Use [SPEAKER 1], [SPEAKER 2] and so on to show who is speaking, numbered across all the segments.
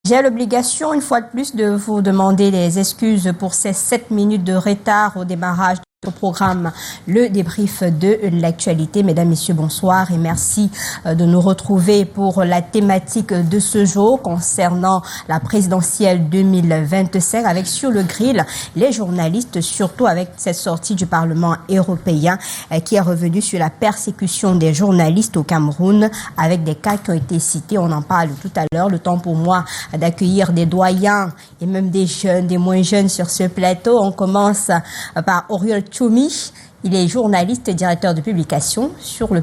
[SPEAKER 1] J'ai l'obligation, une fois de plus, de vous demander les excuses pour ces 7 minutes de retard au démarrage au programme, le débrief de l'actualité. Mesdames, Messieurs, bonsoir et merci de nous retrouver pour la thématique de ce jour concernant la présidentielle 2025 avec sur le grill les journalistes, surtout avec cette sortie du Parlement européen qui est revenu sur la persécution des journalistes au Cameroun avec des cas qui ont été cités. On en parle tout à l'heure. Le temps pour moi d'accueillir des doyens et même des jeunes, des moins jeunes sur ce plateau. On commence par Oriol Choumi. Il est journaliste et directeur de publication sur le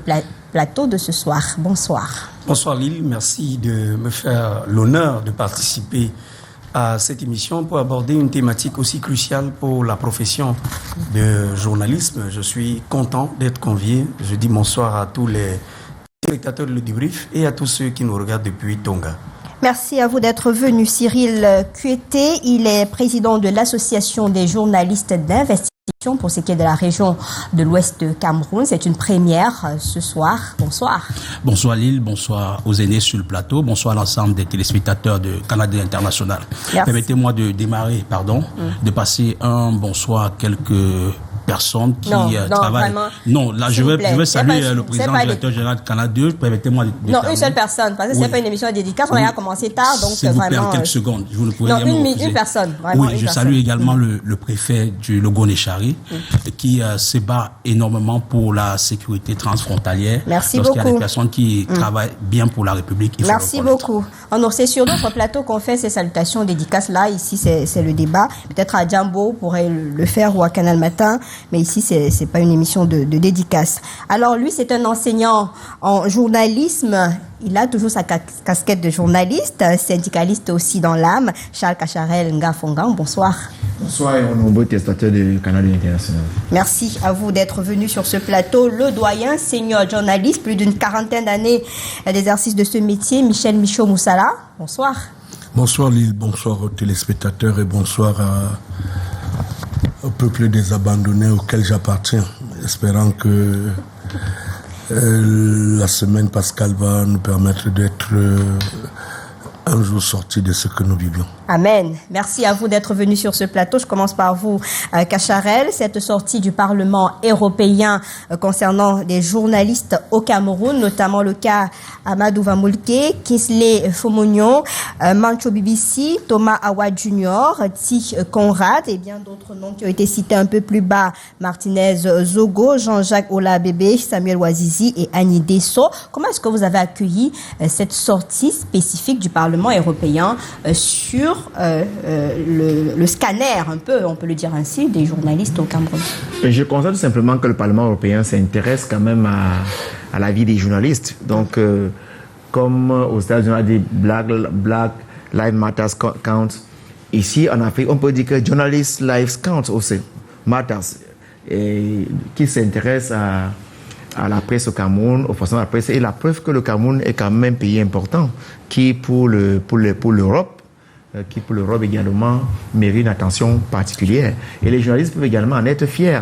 [SPEAKER 1] plateau de ce soir. Bonsoir.
[SPEAKER 2] Bonsoir Lille, merci de me faire l'honneur de participer à cette émission pour aborder une thématique aussi cruciale pour la profession de journalisme. Je suis content d'être convié. Je dis bonsoir à tous les spectateurs de Le Débrief et à tous ceux qui nous regardent depuis Tonga.
[SPEAKER 1] Merci à vous d'être venu. Cyril Kuete, il est président de l'Association des journalistes d'investigation pour ce qui est de la région de l'Ouest de Cameroun. C'est une première ce soir. Bonsoir.
[SPEAKER 3] Bonsoir Lille, bonsoir aux aînés sur le plateau, bonsoir à l'ensemble des téléspectateurs de Canada International. Permettez-moi de démarrer, de passer un bonsoir à quelques personnes qui travaillent.
[SPEAKER 1] Vraiment,
[SPEAKER 3] non, là je vais saluer le président directeur général de Canada 2. Permettez-moi de
[SPEAKER 1] non, une seule personne, parce que c'est pas une émission de dédicace, on a commencé tard, donc
[SPEAKER 3] c'est vraiment quelques secondes. Vous ne pouvez
[SPEAKER 1] une personne. Vraiment,
[SPEAKER 3] oui, je salue également le préfet du Logo-Néchari qui se bat énormément pour la sécurité transfrontalière.
[SPEAKER 1] Merci
[SPEAKER 3] beaucoup. Lorsqu'il y a des personnes qui travaillent bien pour la République.
[SPEAKER 1] Merci beaucoup. C'est sur d'autres plateaux qu'on fait ces salutations dédicaces là. Ici, c'est le débat. Peut-être à Djambo pourrait le faire ou à Canal Matin. Mais ici, c'est pas une émission de dédicace. Alors, lui, c'est un enseignant en journalisme. Il a toujours sa casquette de journaliste, syndicaliste aussi dans l'âme. Charles Cacharel Ngafongang, bonsoir.
[SPEAKER 4] Bonsoir et aux nombreux téléspectateurs de Canada International.
[SPEAKER 1] Merci à vous d'être venu sur ce plateau. Le doyen, senior journaliste, plus d'une 40aine d'années d'exercice de ce métier, Michel Michaud-Moussala. Bonsoir.
[SPEAKER 5] Bonsoir Lille, bonsoir aux téléspectateurs et bonsoir au peuple des abandonnés auquel j'appartiens, espérant que la semaine pascale va nous permettre d'être un jour sortis de ce que nous vivions.
[SPEAKER 1] Amen. Merci à vous d'être venu sur ce plateau. Je commence par vous, Cacharel. Cette sortie du Parlement européen concernant les journalistes au Cameroun, notamment le cas Amadou Vamolke, Kisley Fomognon, Mancho BBC, Thomas Awa Jr., Ti Conrad et bien d'autres noms qui ont été cités un peu plus bas, Martinez Zogo, Jean-Jacques Olabébé, Samuel Ouazizi et Annie Desso. Comment est-ce que vous avez accueilli cette sortie spécifique du Parlement européen sur le scanner, un peu, on peut le dire ainsi, des journalistes au Cameroun?
[SPEAKER 4] Je constate tout simplement que le Parlement européen s'intéresse quand même à la vie des journalistes. Donc, comme aux États-Unis, on a dit Black Lives Matter count. Ici, en Afrique, on peut dire que Journalist Lives count aussi, matters, et qui s'intéresse à la presse au Cameroun, aux fonctions de la presse, et la preuve que le Cameroun est quand même un pays important, qui pour l'Europe, qui pour l'Europe également mérite une attention particulière. Et les journalistes peuvent également en être fiers.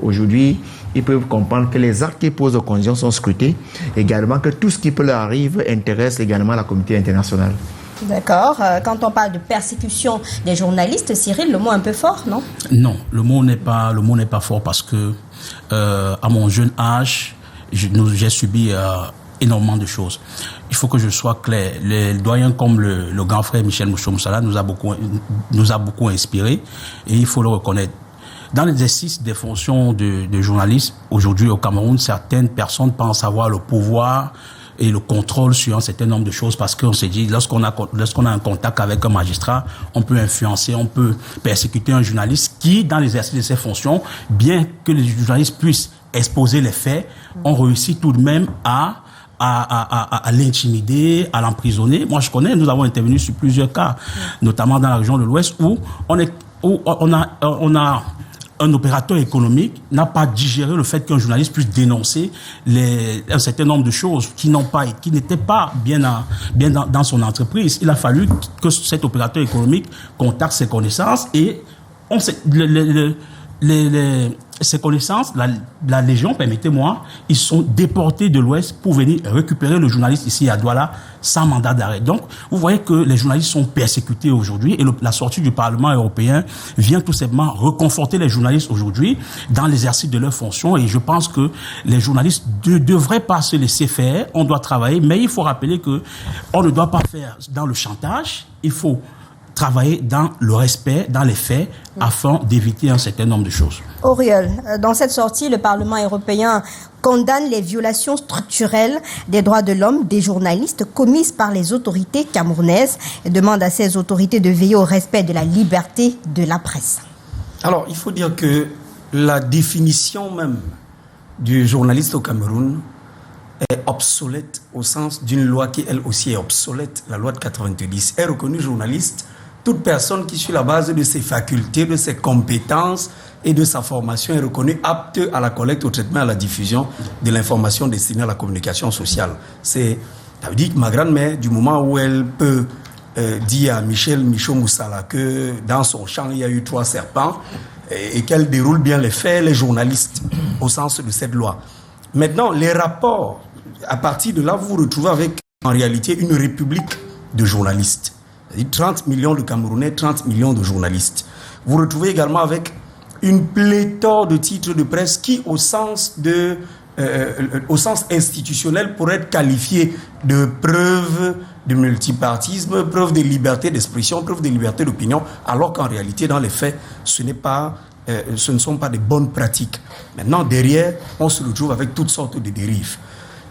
[SPEAKER 4] Aujourd'hui, ils peuvent comprendre que les actes qu'ils posent aux conditions sont scrutés, également que tout ce qui peut leur arriver intéresse également la communauté internationale.
[SPEAKER 1] D'accord. Quand on parle de persécution des journalistes, Cyril, le mot est un peu fort, non?
[SPEAKER 3] Non, le mot n'est pas fort parce que à mon jeune âge, j'ai subi énormément de choses. Il faut que je sois clair. Les doyens comme le grand frère Michel Michaud-Moussala nous a beaucoup inspiré et il faut le reconnaître. Dans l'exercice des fonctions de journaliste, aujourd'hui au Cameroun, certaines personnes pensent avoir le pouvoir et le contrôle sur un certain nombre de choses parce qu'on se dit, lorsqu'on a un contact avec un magistrat, on peut influencer, on peut persécuter un journaliste qui, dans l'exercice de ses fonctions, bien que les journalistes puissent exposer les faits, on réussit tout de même à l'intimider, à l'emprisonner. Moi, je connais, nous avons intervenu sur plusieurs cas, notamment dans la région de l'Ouest, où on a un opérateur économique n'a pas digéré le fait qu'un journaliste puisse dénoncer un certain nombre de choses qui n'étaient pas bien dans son entreprise. Il a fallu que cet opérateur économique contacte ses connaissances et ces connaissances, la Légion, permettez-moi, ils sont déportés de l'Ouest pour venir récupérer le journaliste ici à Douala sans mandat d'arrêt. Donc, vous voyez que les journalistes sont persécutés aujourd'hui et la sortie du Parlement européen vient tout simplement reconforter les journalistes aujourd'hui dans l'exercice de leurs fonctions et je pense que les journalistes ne devraient pas se laisser faire, on doit travailler, mais il faut rappeler que on ne doit pas faire dans le chantage, il faut travailler dans le respect, dans les faits, afin d'éviter un certain nombre de choses.
[SPEAKER 1] Auriol, dans cette sortie, le Parlement européen condamne les violations structurelles des droits de l'homme des journalistes commises par les autorités camerounaises et demande à ces autorités de veiller au respect de la liberté de la presse.
[SPEAKER 2] Alors, il faut dire que la définition même du journaliste au Cameroun est obsolète au sens d'une loi qui, elle aussi, est obsolète, la loi de 90. Est reconnue journaliste toute personne qui, sur la base de ses facultés, de ses compétences et de sa formation, est reconnue apte à la collecte, au traitement, à la diffusion de l'information destinée à la communication sociale. Ça veut dire que ma grand-mère, du moment où elle peut dire à Michel Moussala que dans son champ, il y a eu 3 serpents et qu'elle déroule bien les faits, les journalistes, au sens de cette loi. Maintenant, les rapports, à partir de là, vous vous retrouvez avec, en réalité, une république de journalistes. C'est-à-dire 30 millions de Camerounais, 30 millions de journalistes. Vous vous retrouvez également avec une pléthore de titres de presse qui, au sens institutionnel, pourraient être qualifiés de preuves de multipartisme, preuves de liberté d'expression, preuves de liberté d'opinion, alors qu'en réalité, dans les faits, ce ne sont pas des bonnes pratiques. Maintenant, derrière, on se retrouve avec toutes sortes de dérives.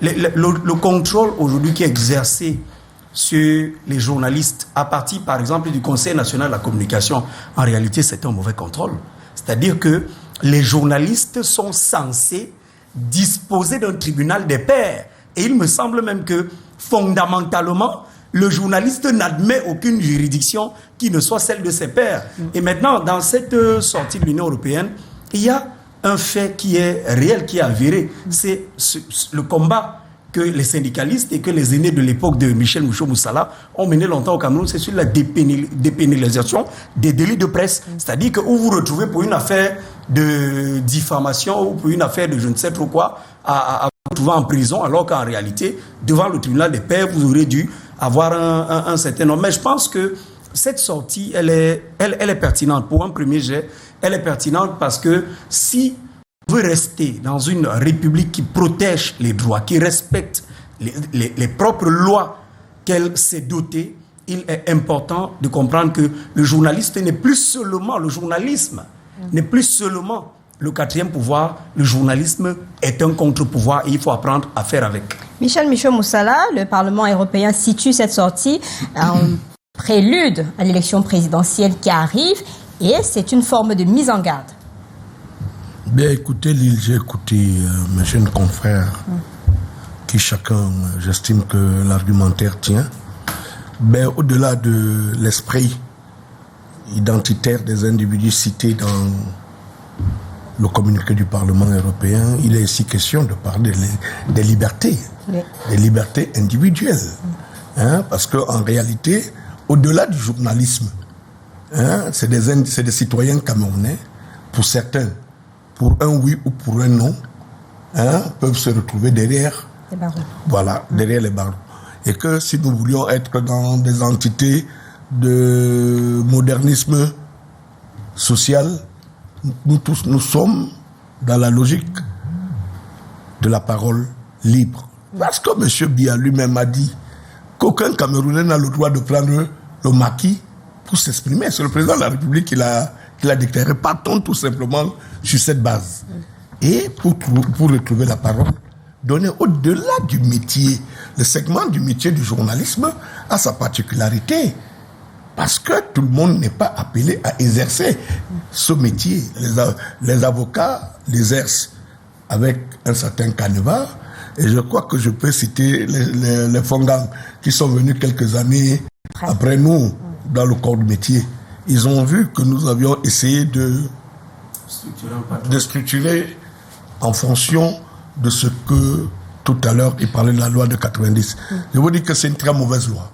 [SPEAKER 2] Le contrôle aujourd'hui qui est exercé sur les journalistes à partir, par exemple, du Conseil national de la communication, en réalité, c'est un mauvais contrôle. C'est-à-dire que les journalistes sont censés disposer d'un tribunal des pairs. Et il me semble même que, fondamentalement, le journaliste n'admet aucune juridiction qui ne soit celle de ses pairs. Et maintenant, dans cette sortie de l'Union européenne, il y a un fait qui est réel, qui est avéré. C'est le combat que les syndicalistes et que les aînés de l'époque de Michel Moussala ont mené longtemps au Cameroun, c'est sur la dépénalisation des délits de presse. C'est-à-dire que vous vous retrouvez pour une affaire de diffamation ou pour une affaire de je ne sais trop quoi à vous trouver en prison, alors qu'en réalité, devant le tribunal des pairs, vous aurez dû avoir un certain nombre. Mais je pense que cette sortie, elle est pertinente. Pour un premier jet, elle est pertinente parce que si on veut rester dans une république qui protège les droits, qui respecte les propres lois qu'elle s'est dotée, il est important de comprendre que le journaliste n'est plus seulement le journalisme, n'est plus seulement le 4e pouvoir. Le journalisme est un contre-pouvoir et il faut apprendre à faire avec.
[SPEAKER 1] Michel Moussala, le Parlement européen situe cette sortie en prélude à l'élection présidentielle qui arrive et c'est une forme de mise en garde.
[SPEAKER 5] Bien, écoutez, Lille, j'ai écouté mes jeunes confrères qui chacun, j'estime que l'argumentaire tient. Ben, au-delà de l'esprit identitaire des individus cités dans le communiqué du Parlement européen, il est ici question de parler des libertés, des libertés individuelles. Parce qu'en réalité, au-delà du journalisme, c'est des citoyens camerounais, pour certains, pour un oui ou pour un non, peuvent se retrouver derrière les barreaux. Voilà, derrière les barreaux. Et que si nous voulions être dans des entités de modernisme social, nous tous, nous sommes dans la logique de la parole libre. Parce que M. Biya lui-même a dit qu'aucun Camerounais n'a le droit de prendre le maquis pour s'exprimer. C'est le président de la République qui l'a déclaré. Partons tout simplement sur cette base. Et pour retrouver la parole, donner au-delà du métier, le segment du métier du journalisme a sa particularité. Parce que tout le monde n'est pas appelé à exercer ce métier. Les avocats l'exercent avec un certain canevas. Et je crois que je peux citer les Fongang qui sont venus quelques années après nous dans le corps du métier. Ils ont vu que nous avions essayé de structurer en fonction de ce que tout à l'heure il parlait de la loi de 90. Je vous dis que c'est une très mauvaise loi.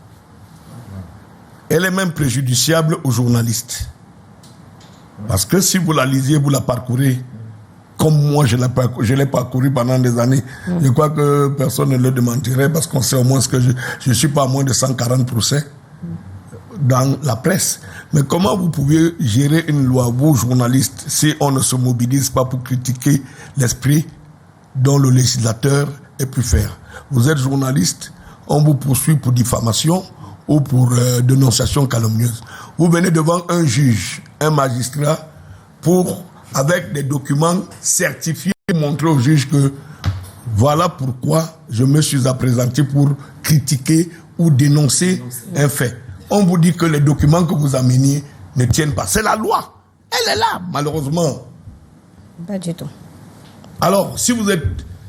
[SPEAKER 5] Elle est même préjudiciable aux journalistes. Parce que si vous la lisez, vous la parcourez comme moi je l'ai parcouru pendant des années. Je crois que personne ne le démentirait parce qu'on sait au moins que je suis pas à moins de 140 procès dans la presse. Mais comment vous pouvez gérer une loi, vous journalistes, si on ne se mobilise pas pour critiquer l'esprit dont le législateur ait pu faire? Vous êtes journaliste, on vous poursuit pour diffamation ou pour dénonciation calomnieuse. Vous venez devant un juge, un magistrat, pour, avec des documents certifiés, montrer au juge que voilà pourquoi je me suis présenté pour critiquer ou dénoncer un fait. On vous dit que les documents que vous ameniez ne tiennent pas. C'est la loi. Elle est là, malheureusement.
[SPEAKER 1] Pas du tout.
[SPEAKER 5] Alors, si vous êtes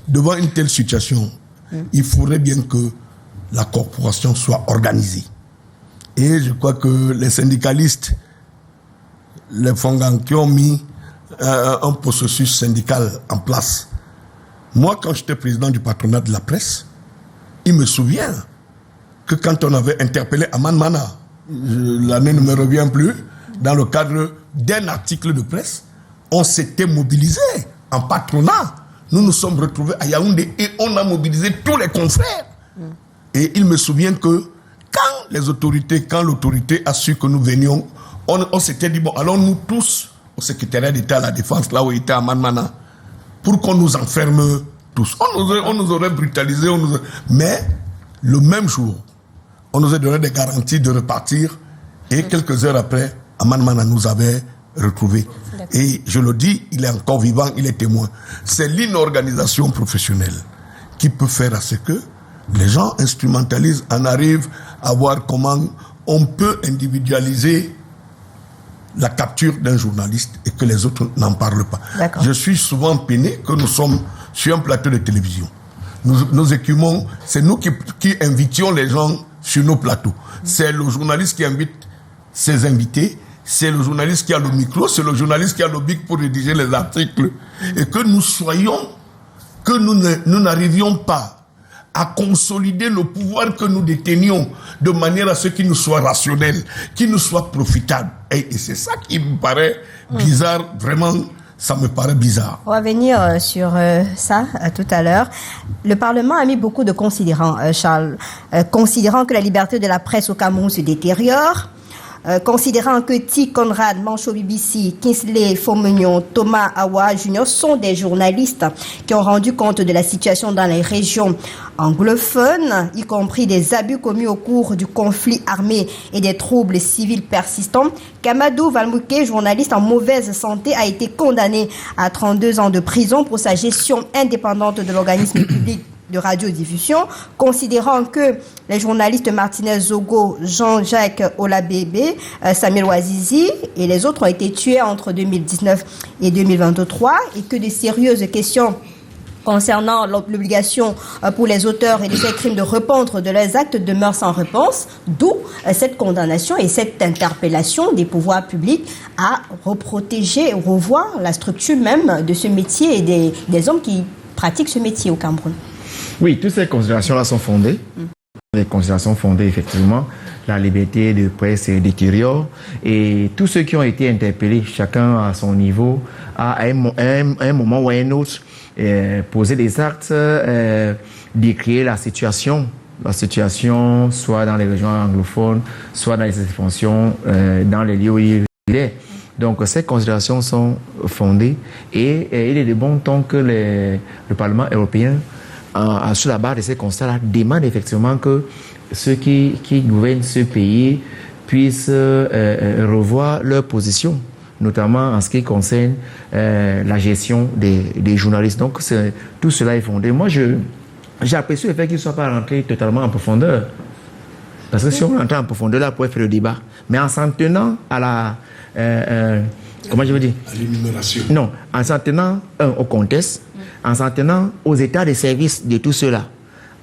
[SPEAKER 5] devant une telle situation, il faudrait bien que la corporation soit organisée. Et je crois que les syndicalistes, les Fongan qui ont mis un processus syndical en place. Moi, quand j'étais président du patronat de la presse, il me souvient que quand on avait interpellé Aman Mana, l'année ne me revient plus, dans le cadre d'un article de presse, on s'était mobilisé en patronat. Nous nous sommes retrouvés à Yaoundé et on a mobilisé tous les confrères. Et il me souvient que quand l'autorité a su que nous venions, on s'était dit, bon, allons nous tous au secrétariat d'État à la Défense, là où était Aman Mana, pour qu'on nous enferme tous. On nous aurait brutalisés, mais le même jour, on nous a donné des garanties de repartir et quelques heures après, Aman Mana nous avait retrouvés. Et je le dis, il est encore vivant, il est témoin. C'est l'inorganisation professionnelle qui peut faire à ce que les gens instrumentalisent, en arrivent à voir comment on peut individualiser la capture d'un journaliste et que les autres n'en parlent pas. Je suis souvent peiné que nous sommes sur un plateau de télévision. Nous écumons, c'est nous qui invitions les gens sur nos plateaux. C'est le journaliste qui invite ses invités, c'est le journaliste qui a le micro, c'est le journaliste qui a le bic pour rédiger les articles. Et que nous soyons, que nous n'arrivions pas à consolider le pouvoir que nous détenions de manière à ce qu'il nous soit rationnel, qu'il nous soit profitable. Et c'est ça qui me paraît bizarre, vraiment, ça me paraît bizarre.
[SPEAKER 1] On va venir sur ça tout à l'heure. Le Parlement a mis beaucoup de considérants, Charles, considérant que la liberté de la presse au Cameroun se détériore, considérant que T. Conrad, Mancho BBC, Kingsley Fomignon, Thomas Awa Jr. sont des journalistes qui ont rendu compte de la situation dans les régions anglophones, y compris des abus commis au cours du conflit armé et des troubles civils persistants. Kamadou Valmouké, journaliste en mauvaise santé, a été condamné à 32 ans de prison pour sa gestion indépendante de l'organisme public de radiodiffusion, considérant que les journalistes Martinez Zogo, Jean-Jacques Olabébé, Samuel Ouazizi et les autres ont été tués entre 2019 et 2023 et que de sérieuses questions concernant l'obligation pour les auteurs et de ces crimes de répondre de leurs actes demeurent sans réponse, d'où cette condamnation et cette interpellation des pouvoirs publics à reprotéger, revoir la structure même de ce métier et des hommes qui pratiquent ce métier au Cameroun.
[SPEAKER 4] Oui, toutes ces considérations-là sont fondées. Les considérations fondées, effectivement. La liberté de presse se détériore. Et tous ceux qui ont été interpellés, chacun à son niveau, à un moment ou à un autre, poser des actes, décrire la situation, soit dans les régions anglophones, soit dans les expansions, dans les lieux où il est. Donc, ces considérations sont fondées et il est de bon ton que le Parlement européen, sur la base de ces constats-là, demande effectivement que ceux qui gouvernent ce pays puissent revoir leur position, notamment en ce qui concerne la gestion des journalistes. Donc, tout cela est fondé. Moi, j'apprécie le fait qu'ils ne soient pas rentrés totalement en profondeur. Parce que si on rentre en profondeur, là, on pourrait faire le débat. Mais en s'en tenant à la... comment je veux dire?
[SPEAKER 5] À l'énumération.
[SPEAKER 4] Non, en s'en tenant au contexte, en s'en tenant aux états de service de tout cela,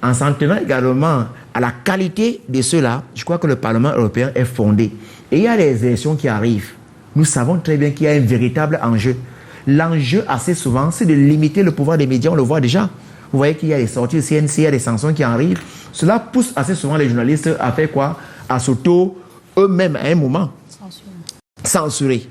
[SPEAKER 4] en s'en tenant également à la qualité de cela, je crois que le Parlement européen est fondé. Et il y a les élections qui arrivent. Nous savons très bien qu'il y a un véritable enjeu. L'enjeu, assez souvent, c'est de limiter le pouvoir des médias, on le voit déjà. Vous voyez qu'il y a des sorties de CNC, il y a des sanctions qui arrivent. Cela pousse assez souvent les journalistes à faire quoi? À s'auto eux-mêmes à un moment censurer.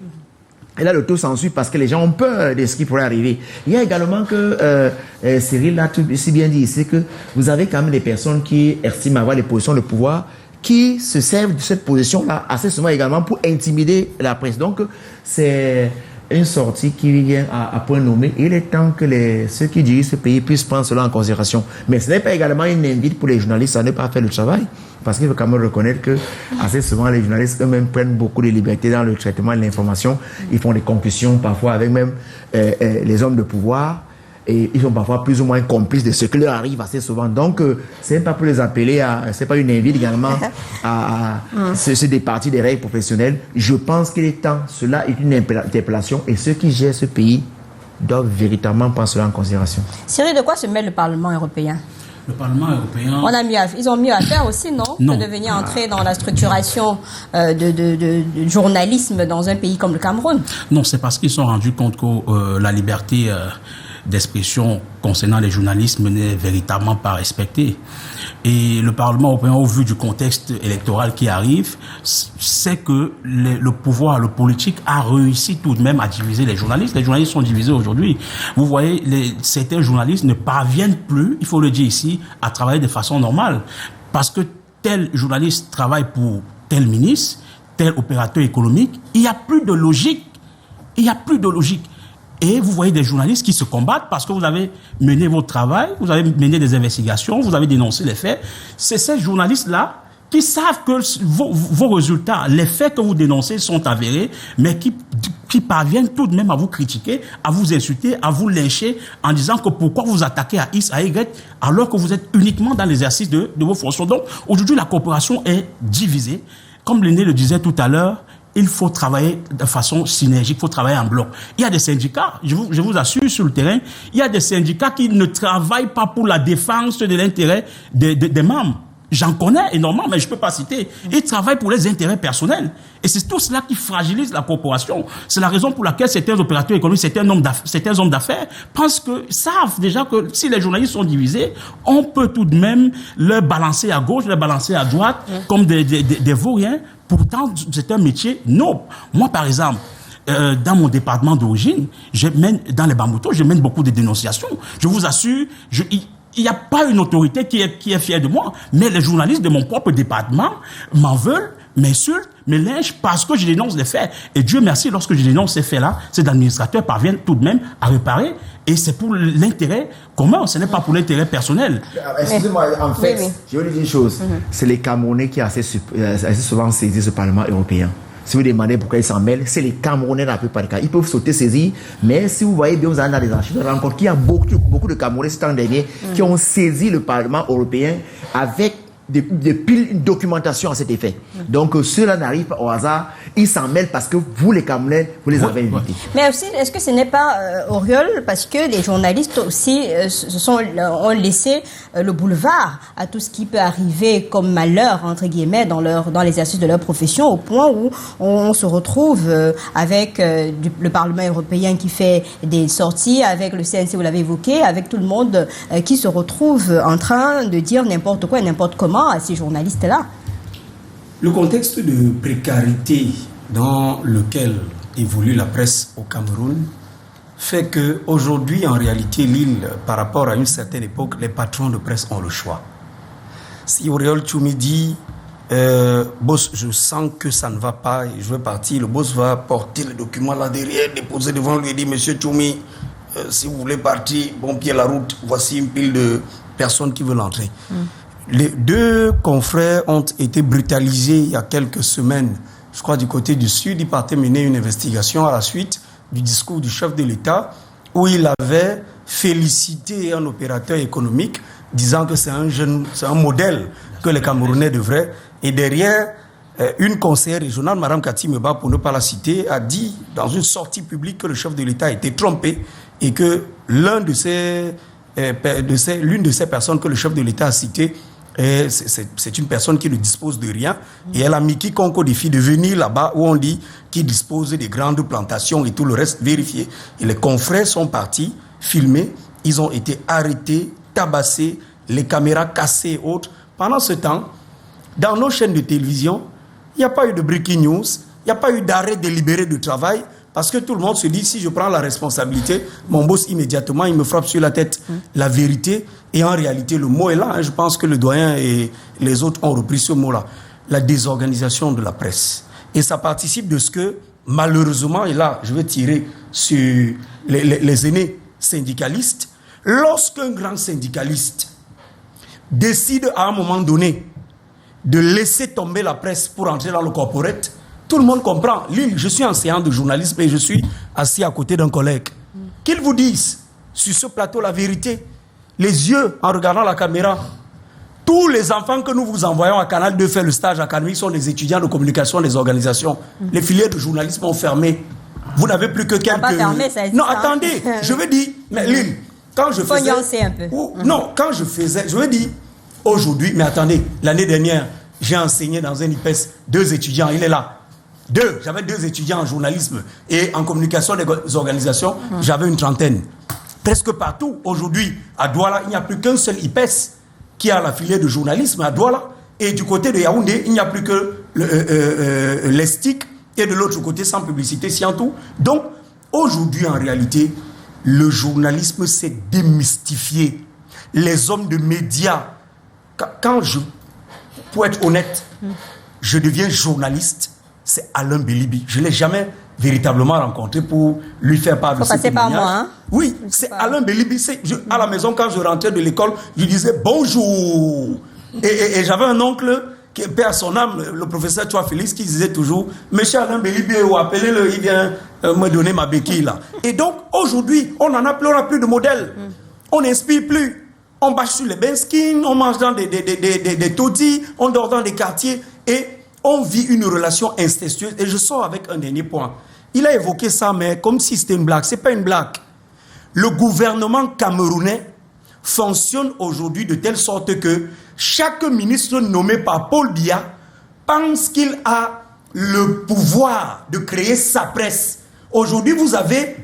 [SPEAKER 4] Et là, le taux s'ensuit parce que les gens ont peur de ce qui pourrait arriver. Il y a également que, Cyril l'a tout si bien dit, c'est que vous avez quand même des personnes qui estiment avoir des positions de pouvoir, qui se servent de cette position-là assez souvent également pour intimider la presse. Donc, c'est une sortie qui vient à point nommé. Il est temps que ceux qui dirigent ce pays puissent prendre cela en considération. Mais ce n'est pas également une invite pour les journalistes à ne pas faire le travail. Parce qu'il faut quand même reconnaître que assez souvent les journalistes eux-mêmes prennent beaucoup de liberté dans le traitement de l'information. Ils font des concussions parfois avec même les hommes de pouvoir. Et ils sont parfois plus ou moins complices de ce qui leur arrive assez souvent. Donc, c'est pas pour les appeler c'est pas une invite également à se départir des règles professionnelles. Je pense qu'il est temps. Cela est une interpellation et ceux qui gèrent ce pays doivent véritablement prendre cela en considération.
[SPEAKER 1] Cyril, de quoi se mêle le Parlement européen?
[SPEAKER 3] Le Parlement européen...
[SPEAKER 1] Ils ont mieux à faire aussi, non?
[SPEAKER 3] Non.
[SPEAKER 1] Que de venir entrer dans la structuration de journalisme dans un pays comme le Cameroun.
[SPEAKER 3] Non, c'est parce qu'ils se sont rendus compte que la liberté d'expression concernant les journalistes n'est véritablement pas respectée. Et le Parlement européen, au vu du contexte électoral qui arrive, sait que le pouvoir, le politique a réussi tout de même à diviser les journalistes. Les journalistes sont divisés aujourd'hui. Vous voyez, certains journalistes ne parviennent plus, il faut le dire ici, à travailler de façon normale. Parce que tel journaliste travaille pour tel ministre, tel opérateur économique, il n'y a plus de logique. Il n'y a plus de logique. Et vous voyez des journalistes qui se combattent parce que vous avez mené votre travail, vous avez mené des investigations, vous avez dénoncé les faits. C'est ces journalistes-là qui savent que vos résultats, les faits que vous dénoncez sont avérés, mais qui parviennent tout de même à vous critiquer, à vous insulter, à vous lyncher en disant que pourquoi vous attaquez à X, à Y, alors que vous êtes uniquement dans l'exercice de vos fonctions. Donc, aujourd'hui, la coopération est divisée. Comme Léné le disait tout à l'heure, il faut travailler de façon synergique, il faut travailler en bloc. Il y a des syndicats, je vous assure, sur le terrain, il y a des syndicats qui ne travaillent pas pour la défense de l'intérêt des membres. J'en connais énormément, mais je ne peux pas citer. Ils travaillent pour les intérêts personnels. Et c'est tout cela qui fragilise la coopération. C'est la raison pour laquelle certains opérateurs économiques, certains hommes d'affaires savent déjà que si les journalistes sont divisés, on peut tout de même les balancer à gauche, les balancer à droite, comme des vauriens. Pourtant, c'est un métier noble. Moi, par exemple, dans mon département d'origine, dans les Bamboutos, je mène beaucoup de dénonciations. Je vous assure, il n'y a pas une autorité qui est fière de moi, mais les journalistes de mon propre département m'en veulent, m'insultent, me lynchent parce que je dénonce les faits. Et Dieu merci, lorsque je dénonce ces faits-là, ces administrateurs parviennent tout de même à réparer. Et c'est pour l'intérêt commun, ce n'est pas pour l'intérêt personnel.
[SPEAKER 4] Excusez-moi, en fait, je veux dire une chose. C'est les Camerounais qui assez souvent saisissent ce Parlement européen. Si vous demandez pourquoi ils s'en mêlent, c'est les Camerounais dans la plupart des cas. Ils peuvent sauter, saisir, mais si vous voyez bien, vous allez dans les archives, vous allez rencontrer qu'il y a beaucoup de Camerounais ce temps dernier qui ont saisi le Parlement européen avec depuis une documentation à cet effet. Donc ceux-là n'arrivent pas au hasard, ils s'en mêlent parce que vous les Camerounais, vous les avez invités.
[SPEAKER 1] Mais aussi, est-ce que ce n'est pas Auriol, parce que les journalistes aussi ont laissé le boulevard à tout ce qui peut arriver comme malheur, entre guillemets, dans l'exercice de leur profession, au point où on se retrouve avec le Parlement européen qui fait des sorties, avec le CNC, vous l'avez évoqué, avec tout le monde qui se retrouve en train de dire n'importe quoi et n'importe comment à ces journalistes-là.
[SPEAKER 2] Le contexte de précarité dans lequel évolue la presse au Cameroun fait qu'aujourd'hui, en réalité, l'île, par rapport à une certaine époque, les patrons de presse ont le choix. Si Auriol Tchoumi dit boss, je sens que ça ne va pas et je veux partir, le boss va porter le document là derrière, déposer devant lui et dire monsieur Tchoumi, si vous voulez partir, bon pied la route, voici une pile de personnes qui veulent entrer. Les deux confrères ont été brutalisés il y a quelques semaines, je crois du côté du sud. Ils partaient mener une investigation à la suite du discours du chef de l'État où il avait félicité un opérateur économique disant que c'est un modèle que les Camerounais devraient. Et derrière, une conseillère régionale, Mme Cathy Meba, pour ne pas la citer, a dit dans une sortie publique que le chef de l'État a été trompé et que l'une de ces personnes que le chef de l'État a citées, c'est une personne qui ne dispose de rien et elle a mis quiconque au défi de venir là-bas où on dit qu'il dispose de grandes plantations et tout le reste vérifié. Et les confrères sont partis, filmés, ils ont été arrêtés, tabassés, les caméras cassées et autres. Pendant ce temps, dans nos chaînes de télévision, il n'y a pas eu de breaking news, il n'y a pas eu d'arrêt délibéré de travail Parce que tout le monde se dit, si je prends la responsabilité, mon boss immédiatement, il me frappe sur la tête. La vérité, et en réalité, le mot est là. Je pense que le doyen et les autres ont repris ce mot-là. La désorganisation de la presse. Et ça participe de ce que, malheureusement, et là, je vais tirer sur les aînés syndicalistes, lorsqu'un grand syndicaliste décide à un moment donné de laisser tomber la presse pour entrer dans le corporate, tout le monde comprend. Lille, je suis enseignant de journalisme et je suis assis à côté d'un collègue. Qu'ils vous disent sur ce plateau la vérité, les yeux en regardant la caméra. Tous les enfants que nous vous envoyons à Canal 2 faire le stage à Canouille sont des étudiants de communication des organisations. Les filières de journalisme ont fermé. Vous n'avez plus que quelques...
[SPEAKER 1] Pas fermé, ça
[SPEAKER 2] non, attendez, je veux dire, mais Lille, quand je faisais...
[SPEAKER 1] Faut nuancer un peu.
[SPEAKER 2] Non, quand je faisais, je veux dire, aujourd'hui, mais attendez, l'année dernière, j'ai enseigné dans un IPES 2 étudiants, il est là. J'avais 2 étudiants en journalisme et en communication des organisations, j'avais une trentaine. Presque partout, aujourd'hui, à Douala, il n'y a plus qu'un seul IPES qui a la filière de journalisme à Douala. Et du côté de Yaoundé, il n'y a plus que l'ESTIC et de l'autre côté, sans publicité, Siantou. Donc, aujourd'hui, en réalité, le journalisme s'est démystifié. Les hommes de médias, pour être honnête, je deviens journaliste, c'est Alain Bélibi. Je ne l'ai jamais véritablement rencontré pour lui faire part de ce témoignage.
[SPEAKER 1] Par moi, hein?
[SPEAKER 2] Oui, c'est Alain Bélibi. À la maison, quand je rentrais de l'école, je disais bonjour. Et j'avais un oncle qui est père à son âme, le professeur Tchoua Félix, qui disait toujours, monsieur Alain Bélibi, appelez-le, il vient me donner ma béquille là. Et donc, aujourd'hui, on n'en a plus de modèles. On n'inspire plus. On bâche sur les benskins, on mange dans des taudis, on dort dans des quartiers et on vit une relation incestueuse. Et je sors avec un dernier point. Il a évoqué ça, mais comme si c'était une blague. Ce n'est pas une blague. Le gouvernement camerounais fonctionne aujourd'hui de telle sorte que chaque ministre nommé par Paul Biya pense qu'il a le pouvoir de créer sa presse. Aujourd'hui, vous avez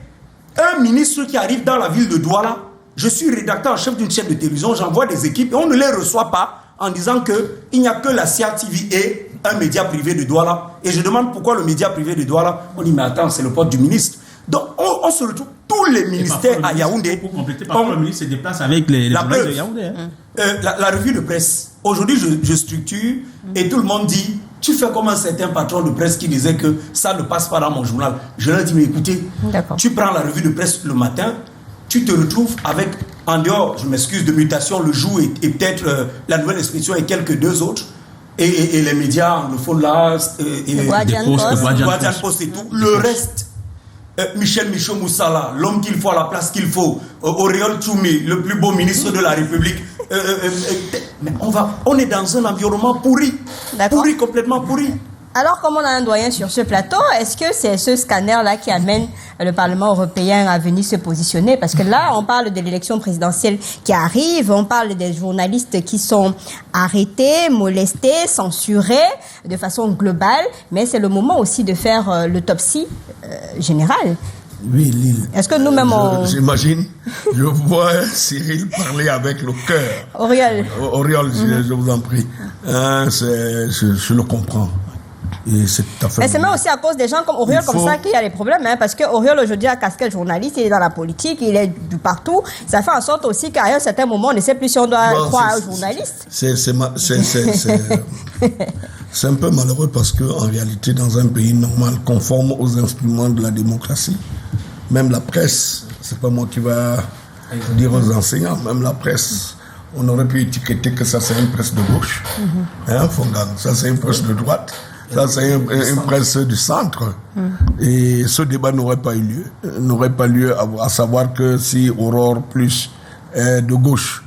[SPEAKER 2] un ministre qui arrive dans la ville de Douala. Je suis rédacteur en chef d'une chaîne de télévision, j'envoie des équipes et on ne les reçoit pas en disant qu'il n'y a que la CIA TV et un média privé de Douala. Et je demande pourquoi le média privé de Douala. On dit, mais attends, c'est le poste du ministre. Donc, on se retrouve, tous les ministères à Yaoundé.
[SPEAKER 3] Pour compléter, parfois le ministre se déplace avec les journalistes de Yaoundé.
[SPEAKER 2] La revue de presse. Aujourd'hui, je structure et tout le monde dit, tu fais comme un certain patron de presse qui disait que ça ne passe pas dans mon journal. Je leur dis, mais écoutez, tu prends la revue de presse le matin, tu te retrouves avec, en dehors, je m'excuse, de mutation, le jour et peut-être la Nouvelle Expression et quelques 2 autres, et les médias anglophones là, Guardian Post et tout, le reste, Michel Michaud Moussala, l'homme qu'il faut à la place qu'il faut, Auriol Tchoumi, le plus beau ministre de la République, mais on est dans un environnement pourri, complètement pourri.
[SPEAKER 1] Alors, comme on a un doyen sur ce plateau, est-ce que c'est ce scanner-là qui amène le Parlement européen à venir se positionner? Parce que là, on parle de l'élection présidentielle qui arrive, on parle des journalistes qui sont arrêtés, molestés, censurés de façon globale, mais c'est le moment aussi de faire l'autopsie générale.
[SPEAKER 5] Oui, Lille.
[SPEAKER 1] Est-ce que nous-mêmes
[SPEAKER 5] J'imagine, je vois Cyril parler avec le cœur. Auriol, je vous en prie. Je le comprends. Et c'est tout à fait.
[SPEAKER 1] Mais c'est même aussi à cause des gens comme Auriol comme ça qu'il y a des problèmes, hein, parce que Auriol aujourd'hui a casquette journaliste, il est dans la politique, il est du partout. Ça fait en sorte aussi qu'à un certain moment, on ne sait plus si on doit croire aux journalistes.
[SPEAKER 5] C'est un peu malheureux parce que en réalité, dans un pays normal, conforme aux instruments de la démocratie, même la presse, c'est pas moi qui va dire aux enseignants, même la presse, on aurait pu étiqueter que ça c'est une presse de gauche, hein, Fongan, ça c'est une presse de droite. Ça, c'est une presse du centre. Et ce débat n'aurait pas eu lieu, à savoir que si Aurore plus est de gauche,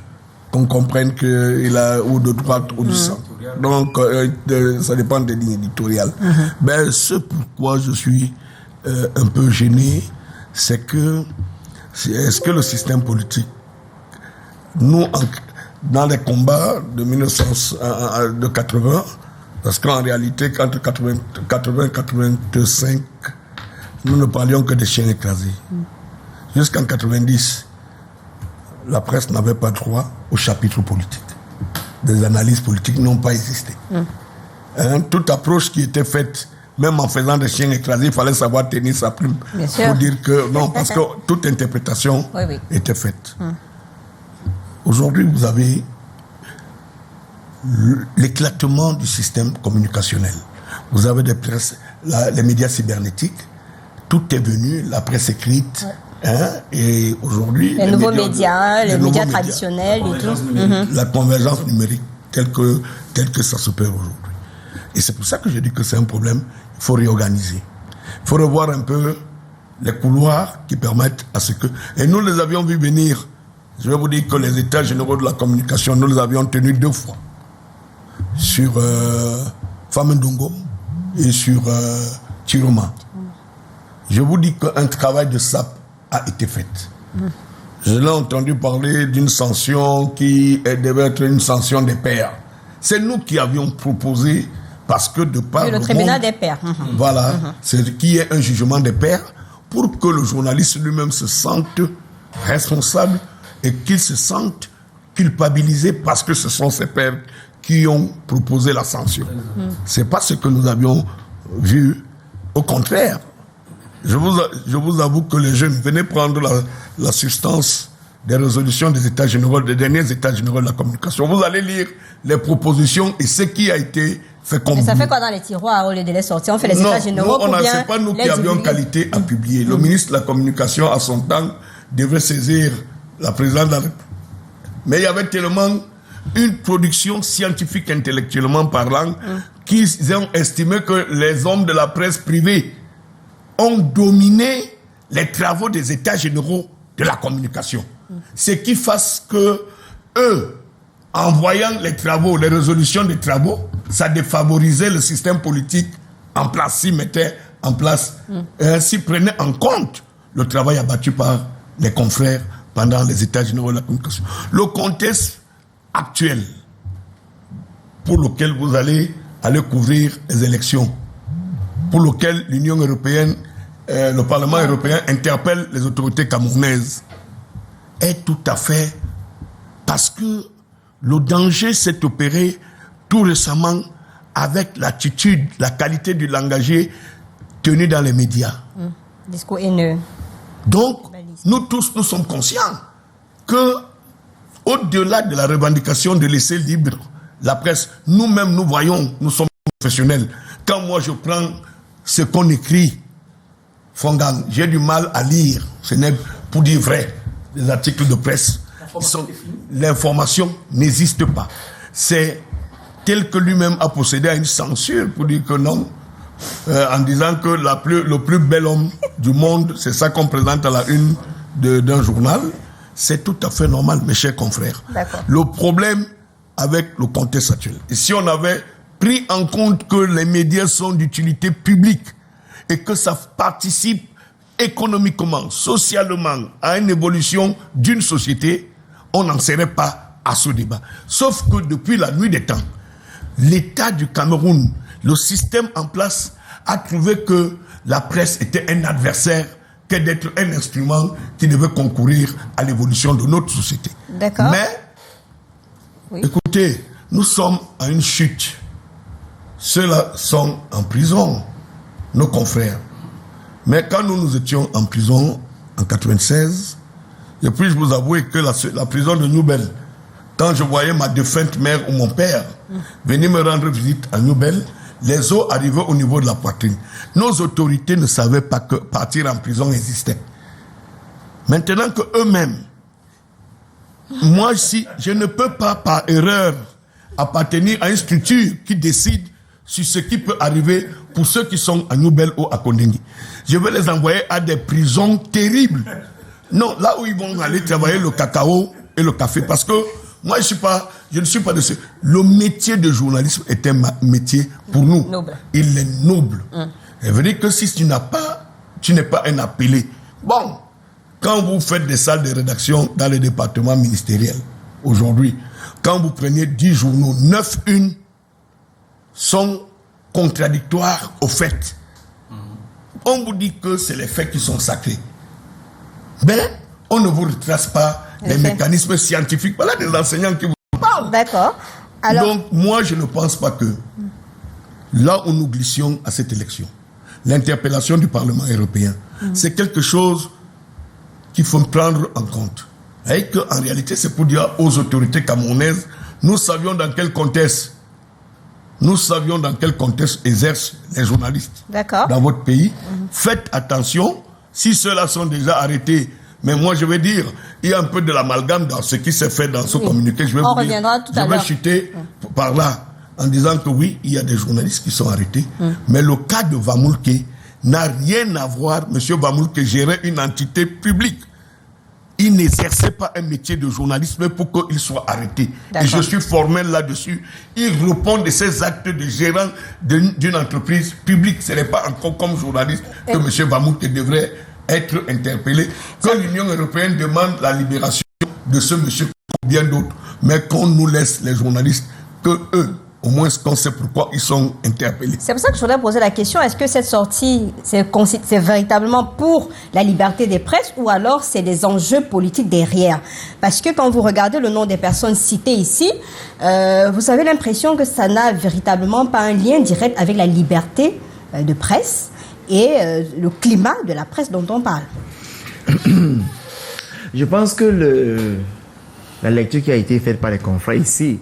[SPEAKER 5] qu'on comprenne qu'il a ou de droite ou du centre. Donc, ça dépend des lignes éditoriales. Mais ce pourquoi je suis un peu gêné, c'est que est-ce que le système politique, nous, dans les combats de 1980, parce qu'en réalité, entre 80 et 85, nous ne parlions que des chiens écrasés. Jusqu'en 90, la presse n'avait pas droit au chapitre politique. Des analyses politiques n'ont pas existé. Toute approche qui était faite même en faisant des chiens écrasés, il fallait savoir tenir sa plume.
[SPEAKER 1] Bien sûr.
[SPEAKER 5] Pour dire que non, parce que toute interprétation était faite. Aujourd'hui, vous avez l'éclatement du système communicationnel. Vous avez des presses, les médias cybernétiques, tout est venu, la presse écrite, et aujourd'hui...
[SPEAKER 1] Les nouveaux médias, les médias traditionnels et tout.
[SPEAKER 5] La convergence numérique, telle que ça s'opère aujourd'hui. Et c'est pour ça que je dis que c'est un problème, il faut réorganiser. Il faut revoir un peu les couloirs qui permettent à ce que... Et nous les avions vu venir. Je vais vous dire que les états généraux de la communication, nous les avions tenus 2 fois. Sur Famendongo et sur Chiroma. Je vous dis qu'un travail de SAP a été fait. Je l'ai entendu parler d'une sanction qui devait être une sanction des pairs. C'est nous qui avions proposé, parce que de par
[SPEAKER 1] le tribunal des pairs.
[SPEAKER 5] Voilà, c'est qu'il y ait un jugement des pairs pour que le journaliste lui-même se sente responsable et qu'il se sente culpabilisé parce que ce sont ses pairs qui ont proposé la sanction. C'est pas ce que nous avions vu. Au contraire, je vous avoue que les jeunes, venez prendre la substance des résolutions des États généraux, des derniers États généraux de la communication. Vous allez lire les propositions et ce qui a été fait comme...
[SPEAKER 1] Mais ça fait quoi dans les tiroirs au lieu de les sortir? On fait les États généraux pour bien...
[SPEAKER 5] C'est pas nous qui avions qualité à publier. Le ministre de la Communication, à son temps, devait saisir la présidente de la République. Mais il y avait tellement une production scientifique intellectuellement parlant qu'ils ont estimé que les hommes de la presse privée ont dominé les travaux des États généraux de la communication. Ce qui fasse que eux, en voyant les travaux, les résolutions des travaux, ça défavorisait le système politique en place, s'y mettait en place, s'y prenait en compte le travail abattu par les confrères pendant les États généraux de la communication. Le contexte actuel pour lequel vous allez couvrir les élections, pour lequel l'Union européenne, le Parlement européen interpelle les autorités camerounaises, est tout à fait parce que le danger s'est opéré tout récemment avec l'attitude, la qualité du langage tenu dans les médias.
[SPEAKER 1] Discours haineux.
[SPEAKER 5] Donc, nous tous, nous sommes conscients que, au-delà de la revendication de laisser libre la presse, nous-mêmes, nous voyons, nous sommes professionnels. Quand moi, je prends ce qu'on écrit, Fongang, j'ai du mal à lire. Ce n'est, pour dire vrai, les articles de presse. L'information n'existe pas. C'est tel que lui-même a procédé à une censure pour dire que non, en disant que le plus bel homme du monde, c'est ça qu'on présente à la une d'un journal. C'est tout à fait normal, mes chers confrères. Le problème avec le contexte actuel, et si on avait pris en compte que les médias sont d'utilité publique et que ça participe économiquement, socialement à une évolution d'une société, on n'en serait pas à ce débat. Sauf que depuis la nuit des temps, l'État du Cameroun, le système en place, a trouvé que la presse était un adversaire que d'être un instrument qui devait concourir à l'évolution de notre société.
[SPEAKER 1] D'accord.
[SPEAKER 5] Mais, écoutez, nous sommes à une chute. Ceux-là sont en prison, nos confrères. Mais quand nous étions en prison en 96, et puis je vous avoue que la prison de Newbel, quand je voyais ma défunte mère ou mon père venir me rendre visite à Newbel, les os arrivaient au niveau de la poitrine. Nos autorités ne savaient pas que partir en prison existait. Maintenant que eux-mêmes, moi si je ne peux pas par erreur appartenir à une structure qui décide sur ce qui peut arriver pour ceux qui sont à Newbel ou à Kondengui. Je vais les envoyer à des prisons terribles. Non, là où ils vont aller travailler le cacao et le café. Parce que moi, je ne suis pas de ce... Le métier de journalisme est un métier pour nous.
[SPEAKER 1] Noble.
[SPEAKER 5] Il est noble. Ça veut dire que si tu n'es pas un appelé. Bon, quand vous faites des salles de rédaction dans les départements ministériels, aujourd'hui, quand vous prenez 10 journaux, 9 unes sont contradictoires aux faits. On vous dit que c'est les faits qui sont sacrés. Mais on ne vous retrace pas les mécanismes scientifiques. Voilà des enseignants qui vous parlent.
[SPEAKER 1] D'accord. Alors...
[SPEAKER 5] Donc, moi, je ne pense pas que là où nous glissions à cette élection, l'interpellation du Parlement européen, c'est quelque chose qu'il faut prendre en compte. Et qu'en réalité, c'est pour dire aux autorités camerounaises, nous savions dans quel contexte exercent les journalistes dans votre pays. Faites attention, si ceux-là sont déjà arrêtés. Mais moi, je vais dire, il y a un peu de l'amalgame dans ce qui s'est fait dans ce communiqué. Je vais chuter par là en disant que oui, il y a des journalistes qui sont arrêtés. Mais le cas de Vamoulke n'a rien à voir. Monsieur Vamoulke gérait une entité publique. Il n'exerçait pas un métier de journalisme pour qu'il soit arrêté. Et je suis formel là-dessus. Il répond de ses actes de gérant d'une entreprise publique. Ce n'est pas encore comme journaliste que M. Vamoulke devrait être interpellé. Que l'Union européenne demande la libération de ce monsieur ou bien d'autres. Mais qu'on nous laisse les journalistes, que eux, au moins qu'on sait pourquoi ils sont interpellés.
[SPEAKER 1] C'est pour ça que je voudrais poser la question, est-ce que cette sortie, c'est véritablement pour la liberté des presses ou alors c'est des enjeux politiques derrière? Parce que quand vous regardez le nom des personnes citées ici, vous avez l'impression que ça n'a véritablement pas un lien direct avec la liberté de presse et le climat de la presse dont on parle.
[SPEAKER 4] Je pense que la lecture qui a été faite par les confrères ici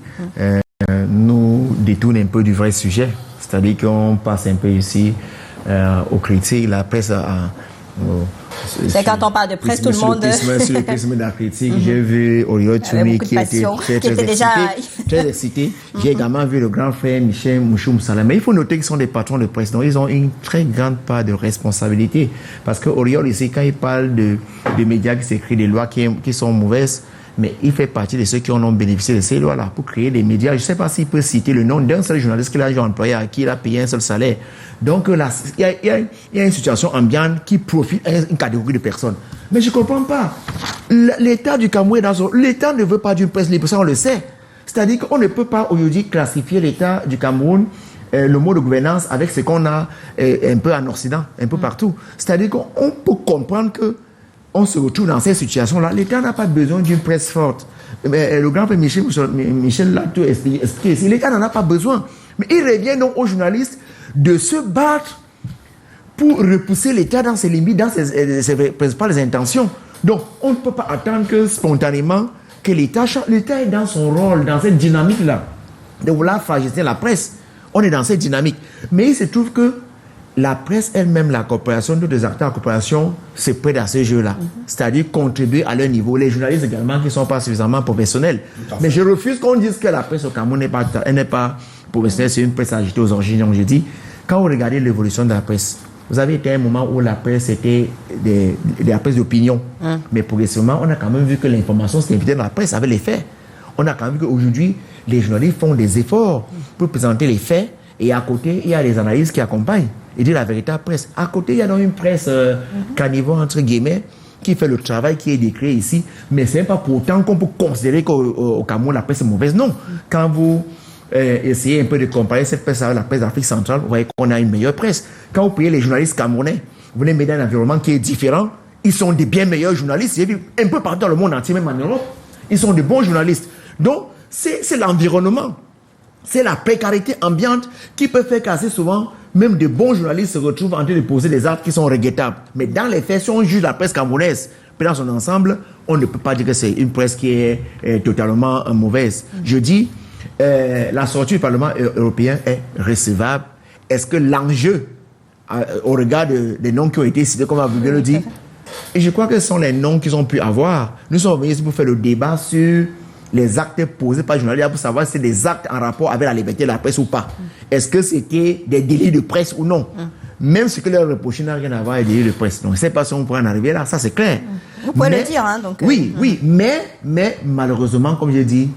[SPEAKER 4] nous détourne un peu du vrai sujet. C'est-à-dire qu'on passe un peu ici aux critiques, la presse
[SPEAKER 1] c'est quand on parle de presse, tout le monde...
[SPEAKER 4] Sur le prisme de la critique, j'ai vu Oriol Tsoumi qui était très excité. J'ai également vu le grand frère Michel Mouchoum Salam. Mais il faut noter qu'ils sont des patrons de presse, donc ils ont une très grande part de responsabilité. Parce que Oriol ici, quand il parle de médias qui s'écrivent des lois qui sont mauvaises, mais il fait partie de ceux qui en ont bénéficié de ces lois-là pour créer des médias. Je ne sais pas s'il peut citer le nom d'un seul journaliste qu'il a employé, à qui il a payé un seul salaire. Donc, il y a une situation ambiante qui profite à une catégorie de personnes. Mais je ne comprends pas. L'État du Cameroun, l'État ne veut pas d'une presse libre, ça on le sait. C'est-à-dire qu'on ne peut pas aujourd'hui classifier l'État du Cameroun, le mot de gouvernance, avec ce qu'on a un peu en Occident, un peu partout. C'est-à-dire qu'on peut comprendre que on se retrouve dans cette situation-là. L'État n'a pas besoin d'une presse forte. Mais le grand frère Michel l'a tout expliqué. L'État n'en a pas besoin. Mais il revient donc aux journalistes de se battre pour repousser l'État dans ses limites, dans ses principales intentions. Donc, on ne peut pas attendre que spontanément, que l'État change. L'État est dans son rôle, dans cette dynamique-là, de vouloir fragiliser la presse. On est dans cette dynamique. Mais il se trouve que la presse elle-même, la coopération, tous les acteurs en coopération se prêtent à ce jeu-là. C'est-à-dire contribuer à leur niveau. Les journalistes également qui ne sont pas suffisamment professionnels. Mais je refuse qu'on dise que la presse au Cameroun n'est pas professionnelle, c'est une presse agitée aux origines. Donc je dis, quand vous regardez l'évolution de la presse, vous avez été à un moment où la presse était la presse d'opinion. Mais progressivement, on a quand même vu que l'information s'est invitée dans la presse avec les faits. On a quand même vu qu'aujourd'hui, les journalistes font des efforts pour présenter les faits. Et à côté, il y a les analyses qui accompagnent. Et dit la véritable presse. À côté, il y a donc une presse carnivore, entre guillemets, qui fait le travail qui est décrit ici. Mais ce n'est pas pour autant qu'on peut considérer qu'au Cameroun, la presse est mauvaise. Non. Quand vous essayez un peu de comparer cette presse avec la presse d'Afrique centrale, vous voyez qu'on a une meilleure presse. Quand vous payez les journalistes camerounais, vous les mettez dans un environnement qui est différent. Ils sont des bien meilleurs journalistes. Un peu partout dans le monde entier, même en Europe. Ils sont de bons journalistes. Donc, c'est l'environnement. C'est la précarité ambiante qui peut faire qu'assez souvent, même de bons journalistes se retrouvent en train de poser des actes qui sont regrettables. Mais dans les faits, si on juge la presse camerounaise, dans son ensemble, on ne peut pas dire que c'est une presse qui est totalement mauvaise. Je dis, la sortie du Parlement européen est recevable. Est-ce que l'enjeu, au regard des noms qui ont été cités, comme vous le dit, et je crois que ce sont les noms qu'ils ont pu avoir. Nous sommes venus ici pour faire le débat sur les actes posés par les journalistes pour savoir si c'est des actes en rapport avec la liberté de la presse ou pas. Est-ce que c'était des délits de presse ou non? Même ce que leur reproché n'a rien à voir avec les délits de presse. Donc, je ne sais pas si on pourrait en arriver là, ça c'est clair.
[SPEAKER 1] Vous pouvez le dire, hein, donc.
[SPEAKER 4] Oui, mais malheureusement, comme je dis,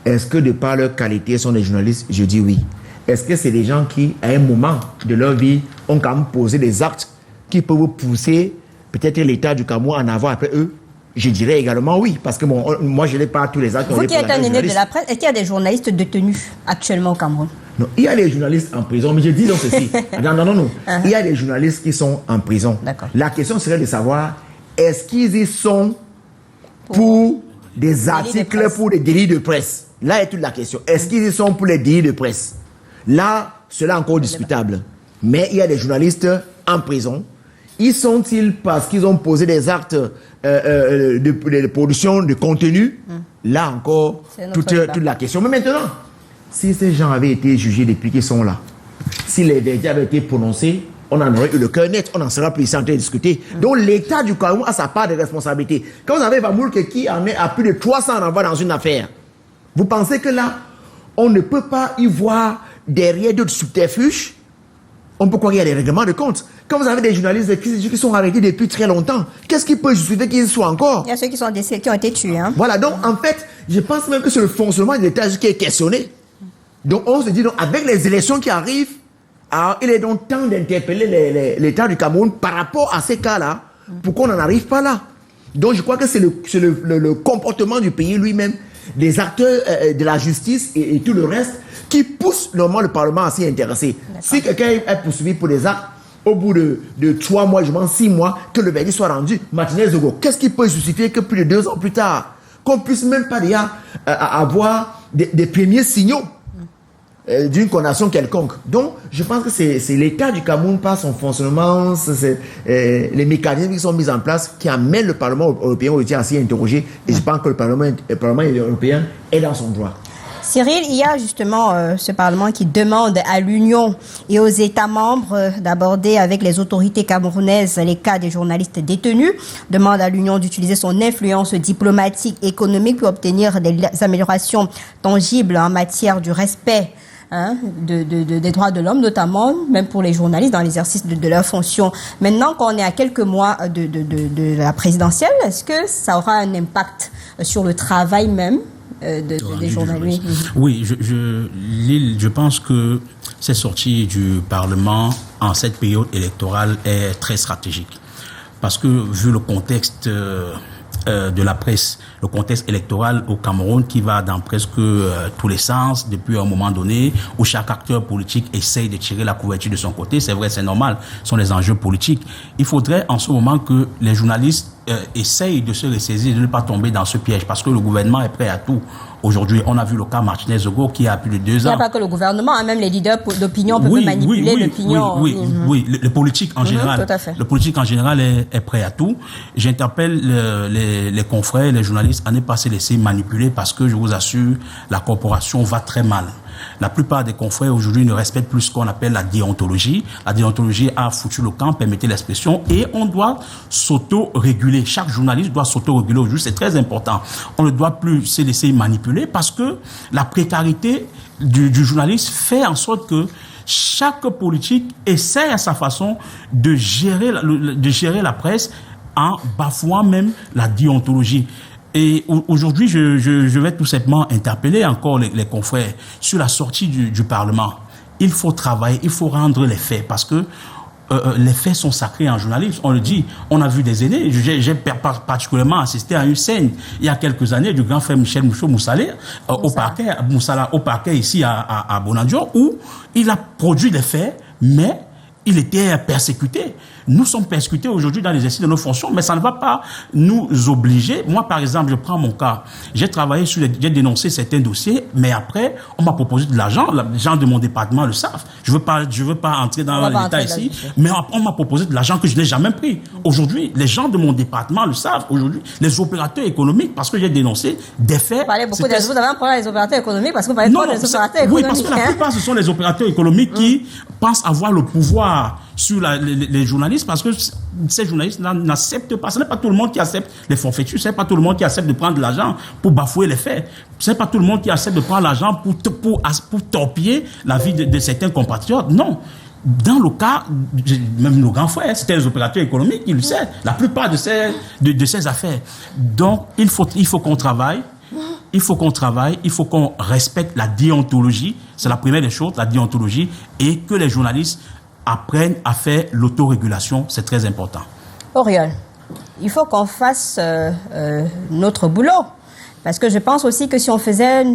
[SPEAKER 4] est-ce que de par leur qualité, sont des journalistes? Je dis oui. Est-ce que c'est des gens qui, à un moment de leur vie, ont quand même posé des actes qui peuvent pousser peut-être l'État du Cameroun en avant après eux? Je dirais également oui, parce que bon, moi je n'ai pas tous les actes.
[SPEAKER 1] Vous qui êtes un aîné de la presse, est-ce qu'il y a des journalistes détenus actuellement au Cameroun?
[SPEAKER 4] Non, il y a des journalistes en prison, mais je dis donc ceci. Non. Il y a des journalistes qui sont en prison. La question serait de savoir, est-ce qu'ils y sont pour des articles pour des délits de presse? Là est toute la question. Est-ce qu'ils y sont pour les délits de presse? Là, cela est encore discutable. Mais il y a des journalistes en prison. Y sont-ils parce qu'ils ont posé des actes de production de contenu? Là encore, toute la question. Mais maintenant, si ces gens avaient été jugés depuis qu'ils sont là, si les verdicts avaient été prononcés, on en aurait eu le cœur net, on en serait plus ici en train de discuter. Donc l'État du Cameroun a sa part de responsabilité. Quand vous avez Vamoulke qui en est à plus de 300 renvois dans une affaire, vous pensez que là, on ne peut pas y voir derrière d'autres subterfuges? On peut croire qu'il y a des règlements de compte. Quand vous avez des journalistes qui sont arrêtés depuis très longtemps, qu'est-ce qui peut justifier qu'ils soient encore?
[SPEAKER 1] Il y a ceux qui sont décédés, qui ont été tués. Hein?
[SPEAKER 4] Voilà, donc en fait, je pense même que c'est le fonctionnement de l'État qui est questionné. Donc on se dit, donc, avec les élections qui arrivent, alors, il est donc temps d'interpeller l'État du Cameroun par rapport à ces cas-là, pourquoi on n'en arrive pas là. Donc je crois que c'est le comportement du pays lui-même, des acteurs de la justice et tout le reste, qui pousse normalement le Parlement à s'y intéresser. Si quelqu'un est poursuivi pour des actes, au bout de 3 mois, je pense 6 mois, que le verdict soit rendu, Martinez Zogo, qu'est-ce qui peut justifier que plus de 2 ans plus tard, qu'on puisse même pas déjà avoir des premiers signaux d'une condamnation quelconque. Donc, je pense que c'est l'État du Cameroun par son fonctionnement, les mécanismes qui sont mis en place qui amènent le Parlement européen aussi à s'y interroger. Et je pense que le Parlement européen est dans son droit.
[SPEAKER 1] Cyril, il y a justement ce Parlement qui demande à l'Union et aux États membres d'aborder avec les autorités camerounaises les cas des journalistes détenus, demande à l'Union d'utiliser son influence diplomatique et économique pour obtenir des améliorations tangibles en matière du respect des droits de l'homme, notamment même pour les journalistes dans l'exercice de leur fonction. Maintenant qu'on est à quelques mois de la présidentielle, est-ce que ça aura un impact sur le travail même des journalistes?
[SPEAKER 3] Oui, je pense que cette sortie du Parlement en cette période électorale est très stratégique. Parce que vu le contexte de la presse, le contexte électoral au Cameroun qui va dans presque tous les sens depuis un moment donné où chaque acteur politique essaye de tirer la couverture de son côté. C'est vrai, c'est normal, ce sont des enjeux politiques. Il faudrait en ce moment que les journalistes essayent de se ressaisir, de ne pas tomber dans ce piège parce que le gouvernement est prêt à tout. Aujourd'hui, on a vu le cas Martinez Zogo qui a plus de 2 ans.
[SPEAKER 1] Il n'y a pas que le gouvernement, même les leaders d'opinion peuvent manipuler l'opinion.
[SPEAKER 3] Oui, le politique en général.
[SPEAKER 1] Tout à fait.
[SPEAKER 3] Le politique en général est prêt à tout. J'interpelle les confrères, les journalistes à ne pas se laisser manipuler parce que je vous assure, la corporation va très mal. La plupart des confrères aujourd'hui ne respectent plus ce qu'on appelle la déontologie. La déontologie a foutu le camp, permettez l'expression, et on doit s'auto-réguler. Chaque journaliste doit s'auto-réguler aujourd'hui, c'est très important. On ne doit plus se laisser manipuler parce que la précarité du journaliste fait en sorte que chaque politique essaie à sa façon de gérer la presse en bafouant même la déontologie. Et aujourd'hui, je vais tout simplement interpeller encore les confrères sur la sortie du Parlement. Il faut travailler, il faut rendre les faits parce que les faits sont sacrés en journalisme. On le dit, on a vu des aînés. J'ai particulièrement assisté à une scène il y a quelques années du grand frère Michel Moussala au parquet ici à Bonandio où il a produit des faits, mais il était persécuté. Nous sommes persécutés aujourd'hui dans l'exercice de nos fonctions, mais ça ne va pas nous obliger. Moi, par exemple, je prends mon cas. J'ai travaillé j'ai dénoncé certains dossiers, mais après, on m'a proposé de l'argent. Les gens de mon département le savent. Je veux pas entrer dans les détails ici, mais on m'a proposé de l'argent que je n'ai jamais pris. Aujourd'hui, les gens de mon département le savent. Aujourd'hui, les opérateurs économiques, parce que j'ai dénoncé des faits.
[SPEAKER 1] Vous parlez beaucoup vous avez un problème avec les opérateurs économiques parce que vous parlez trop des opérateurs économiques.
[SPEAKER 3] Oui, parce que la plupart, ce sont les opérateurs économiques qui pensent avoir le pouvoir sur les journalistes parce que ces journalistes n'acceptent pas. Ce n'est pas tout le monde qui accepte les forfaitures, ce n'est pas tout le monde qui accepte de prendre de l'argent pour bafouer les faits. Ce n'est pas tout le monde qui accepte de prendre l'argent pour torpiller la vie de certains compatriotes. Non. Dans le cas, même nos grands frères, c'était les opérateurs économiques, ils le savent. La plupart de ces affaires. Donc, il faut qu'on travaille. Il faut qu'on respecte la déontologie. C'est la première des choses, la déontologie, et que les journalistes apprennent à faire l'autorégulation, c'est très important.
[SPEAKER 1] Auriol, il faut qu'on fasse notre boulot. Parce que je pense aussi que si on faisait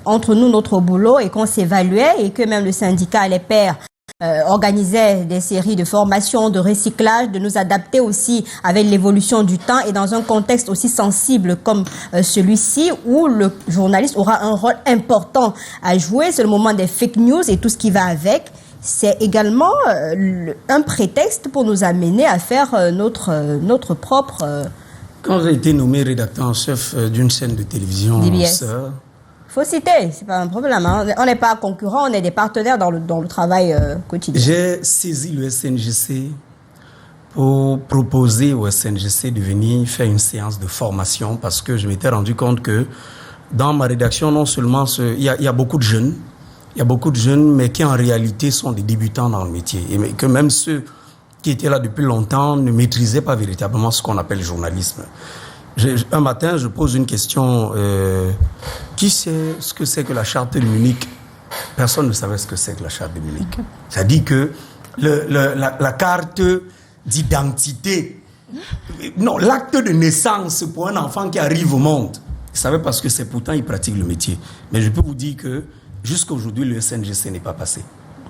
[SPEAKER 1] entre nous notre boulot et qu'on s'évaluait et que même le syndicat, les pairs, organisait des séries de formations, de recyclage, de nous adapter aussi avec l'évolution du temps et dans un contexte aussi sensible comme celui-ci où le journaliste aura un rôle important à jouer. C'est le moment des fake news et tout ce qui va avec. c'est également un prétexte pour nous amener à faire notre propre...
[SPEAKER 2] Quand j'ai été nommé rédacteur en chef d'une chaîne de télévision,
[SPEAKER 1] DBS. Faut citer, c'est pas un problème. Hein. On n'est pas concurrents, on est des partenaires dans le travail quotidien.
[SPEAKER 2] J'ai saisi le SNGC pour proposer au SNGC de venir faire une séance de formation parce que je m'étais rendu compte que dans ma rédaction, non seulement il y a beaucoup de jeunes, mais qui en réalité sont des débutants dans le métier et que même ceux qui étaient là depuis longtemps ne maîtrisaient pas véritablement ce qu'on appelle le journalisme. Un matin, je pose une question. Qui sait ce que c'est que la charte de Munich? Personne ne savait ce que c'est que la charte de Munich. Ça dit que la carte d'identité, non, l'acte de naissance pour un enfant qui arrive au monde, ils ne savaient pas ce que c'est, pourtant ils pratiquent le métier. Mais je peux vous dire que jusqu'à aujourd'hui, le SNGC n'est pas passé.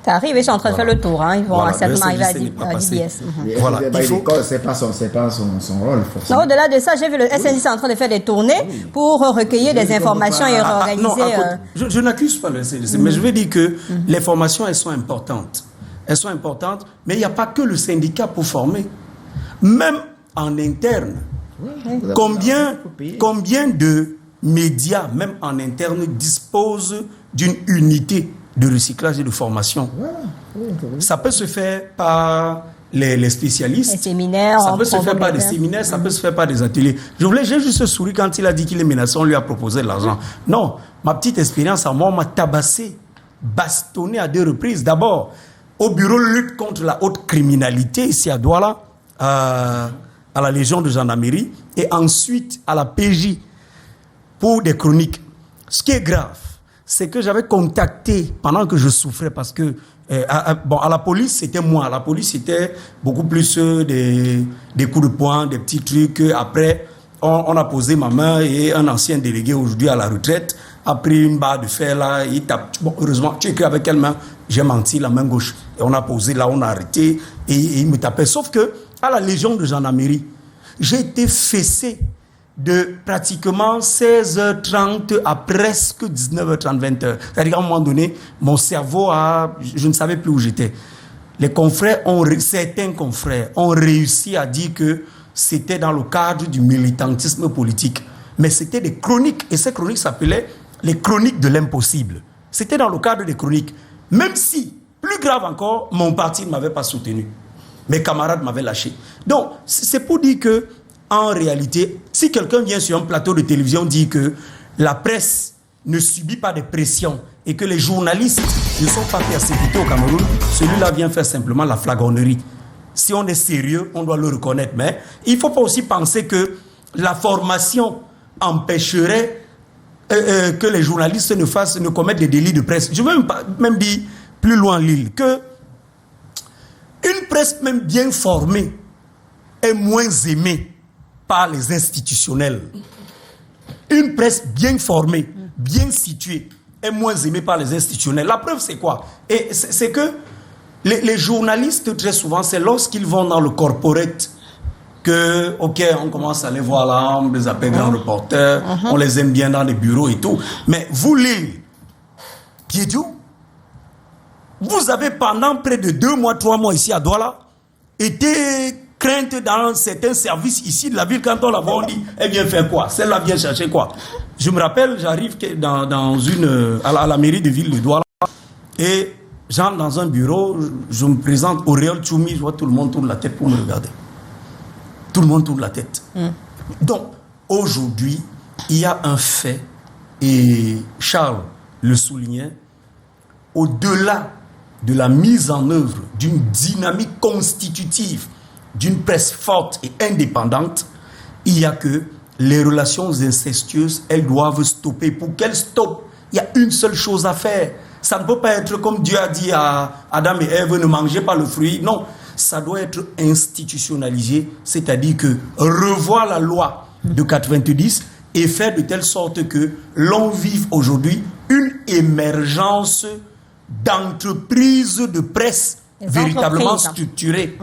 [SPEAKER 1] Ça arrive, ils sont en train de faire le tour. Hein. Ils vont certainement arriver à DBS.
[SPEAKER 4] Voilà. C'est pas son rôle, forcément.
[SPEAKER 1] Non, au-delà de ça, j'ai vu le SNGC en train de faire des tournées pour recueillir des informations et réorganiser...
[SPEAKER 2] Je n'accuse pas le SNGC, mais je veux dire que les formations, elles sont importantes. Elles sont importantes, mais il n'y a pas que le syndicat pour former. Même en interne, combien de médias, même en interne, disposent d'une unité de recyclage et de formation? Ça peut se faire par les spécialistes.
[SPEAKER 1] Les séminaires.
[SPEAKER 2] Ça peut se faire par des séminaires, ça peut se faire par des ateliers. J'ai juste souri quand il a dit qu'il est menacé, on lui a proposé de l'argent. Non, ma petite expérience à moi, on m'a tabassé, bastonné à 2 reprises. D'abord, au bureau de lutte contre la haute criminalité, ici à Douala, à la Légion de gendarmerie, et ensuite à la PJ pour des chroniques. Ce qui est grave, c'est que j'avais contacté, pendant que je souffrais, parce que à la police, c'était moi. À la police, c'était beaucoup plus des coups de poing, des petits trucs. Après, on a posé ma main et un ancien délégué, aujourd'hui à la retraite, a pris une barre de fer là, il tape. Bon, heureusement, tu écris avec quelle main? J'ai menti, la main gauche. Et on a posé là, on a arrêté et il me tapait. Sauf que, à la Légion de gendarmerie, j'ai été fessé de pratiquement 16h30 à presque 19h30, 20h. C'est-à-dire qu'à un moment donné, mon cerveau je ne savais plus où j'étais. Certains confrères ont réussi à dire que c'était dans le cadre du militantisme politique. Mais c'était des chroniques, et ces chroniques s'appelaient les chroniques de l'impossible. C'était dans le cadre des chroniques. Même si, plus grave encore, mon parti ne m'avait pas soutenu. Mes camarades m'avaient lâché. Donc, c'est pour dire que, en réalité, si quelqu'un vient sur un plateau de télévision dire que la presse ne subit pas de pression et que les journalistes ne sont pas persécutés au Cameroun, celui-là vient faire simplement la flagornerie. Si on est sérieux, on doit le reconnaître. Mais il ne faut pas aussi penser que la formation empêcherait que les journalistes ne commettent des délits de presse. Je veux même dire plus loin l'île que une presse même bien formée est moins aimée par les institutionnels. Une presse bien formée, bien située, est moins aimée par les institutionnels. La preuve, c'est quoi? Et c'est que les journalistes, très souvent, c'est lorsqu'ils vont dans le corporate que, ok, on commence à les voir là, on les appelle grands reporters, on les aime bien dans les bureaux et tout. Mais vous, l'île, Kiedou, vous avez pendant près de 2 mois, 3 mois ici à Douala, été crainte dans certains services ici de la ville. Quand on la voit, on dit, elle vient faire quoi? Celle-là vient chercher quoi? Je me rappelle, j'arrive à la mairie de ville de Douala et j'entre dans un bureau, je me présente au Réal Tchoumi, je vois tout le monde tourne la tête pour me regarder. Tout le monde tourne la tête. Donc, aujourd'hui, il y a un fait, et Charles le soulignait, au-delà de la mise en œuvre d'une dynamique constitutive, d'une presse forte et indépendante, il y a que les relations incestueuses, elles doivent stopper. Pour qu'elles stoppent, il y a une seule chose à faire. Ça ne peut pas être comme Dieu a dit à Adam et Ève, ne mangez pas le fruit. Non, ça doit être institutionnalisé, c'est-à-dire que revoir la loi de 90 et faire de telle sorte que l'on vive aujourd'hui une émergence d'entreprises de presse véritablement structurées.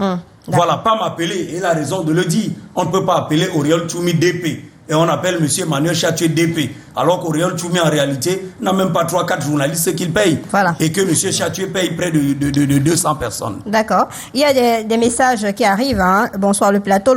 [SPEAKER 2] Voilà, pas m'appeler, il a raison de le dire. On ne peut pas appeler Oriol Tchoumi DP et on appelle M. Emmanuel Chatué DP. alors qu'Auriol Tchoumi, en réalité, n'a même pas 3-4 journalistes qu'il paye.
[SPEAKER 1] Voilà.
[SPEAKER 2] Et que M. Chatué paye près de 200 personnes.
[SPEAKER 1] D'accord. Il y a des messages qui arrivent. Hein. Bonsoir le plateau.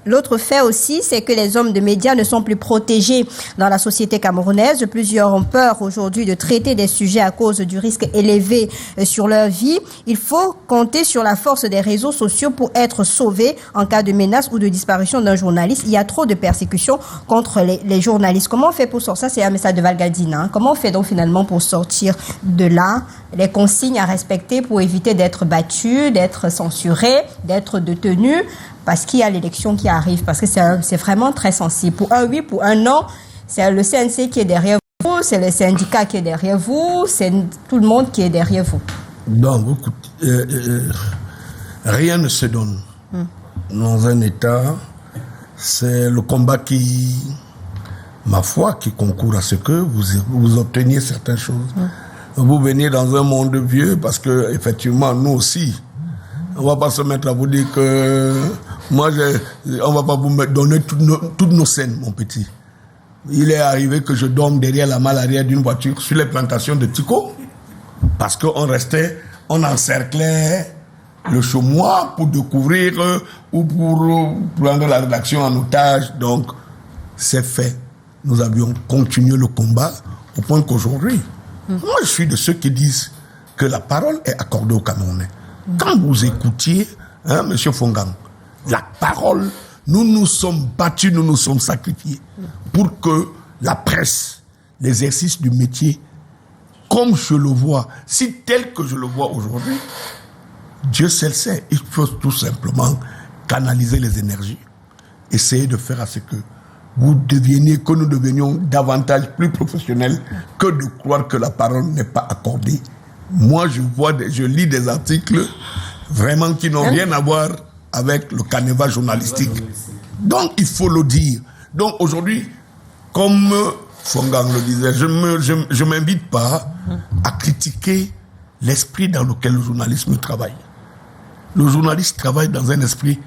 [SPEAKER 1] L'autre fait aussi, c'est que les hommes de médias ne sont plus protégés dans la société camerounaise. Plusieurs ont peur aujourd'hui de traiter des sujets à cause du risque élevé sur leur vie. Il faut compter sur la force des réseaux sociaux pour être sauvé en cas de menace ou de disparition d'un journaliste. Il y a trop de persécutions contre les journalistes. Comment on fait pour sortir? Ça, c'est un message de Valgadine. Hein. Comment on fait donc finalement pour sortir de là? Les consignes à respecter pour éviter d'être battu, d'être censuré, d'être détenu, parce qu'il y a l'élection qui arrive, parce que c'est vraiment très sensible. Pour un oui, pour un non, c'est le CNC qui est derrière vous, c'est le syndicat qui est derrière vous, c'est tout le monde qui est derrière vous.
[SPEAKER 5] Donc, rien ne se donne dans un État. C'est le combat qui, ma foi, qui concourt à ce que vous obteniez certaines choses. Vous venez dans un monde vieux parce que, effectivement, nous aussi, on va pas se mettre à vous dire que on va pas vous donner toutes nos scènes, mon petit. Il est arrivé que je dorme derrière la malle arrière d'une voiture sur les plantations de Tico parce on encerclait le Chaumois pour découvrir ou pour prendre la rédaction en otage. Donc, c'est fait. Nous avions continué le combat au point qu'aujourd'hui, moi, je suis de ceux qui disent que la parole est accordée aux Camerounais. Quand vous écoutiez, M. Fongang, la parole, nous nous sommes battus, nous nous sommes sacrifiés pour que la presse, l'exercice du métier, comme je le vois, si tel que je le vois aujourd'hui, Dieu seul sait, il faut tout simplement canaliser les énergies, essayer de faire à ce que que nous devenions davantage plus professionnels que de croire que la parole n'est pas accordée. Moi, je lis des articles vraiment qui n'ont rien à voir avec le canevas journalistique. Donc, il faut le dire. Donc, aujourd'hui, comme Fongang le disait, je m'invite pas à critiquer l'esprit dans lequel le journalisme travaille. Le journaliste travaille dans un esprit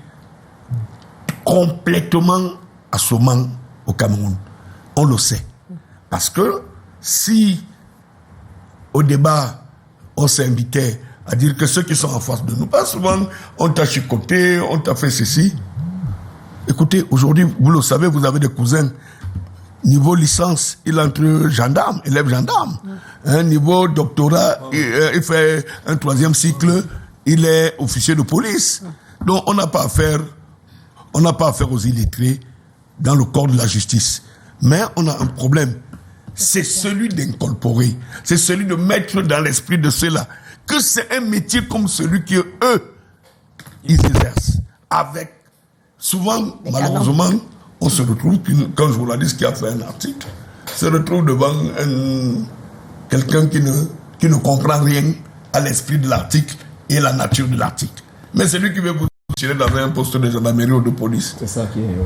[SPEAKER 5] complètement assommant au Cameroun. On le sait. Parce que si, au débat, on s'invitait à dire que ceux qui sont en face de nous, pas souvent, on t'a chicoté, on t'a fait ceci. Écoutez, aujourd'hui, vous le savez, vous avez des cousins. Niveau licence, il entre gendarme, élève gendarme. Niveau doctorat, il fait un 3e cycle, il est officier de police. Donc, on n'a pas affaire aux illettrés dans le corps de la justice. Mais on a un problème. C'est celui d'incorporer. C'est celui de mettre dans l'esprit de ceux-là que c'est un métier comme celui que eux, ils exercent. Avec, souvent, malheureusement, on se retrouve qu'un journaliste qui a fait un article se retrouve devant quelqu'un qui ne comprend rien à l'esprit de l'article et la nature de l'article. Mais c'est lui qui veut vous tirer dans un poste de gendarmerie ou de police.
[SPEAKER 4] C'est ça qui est...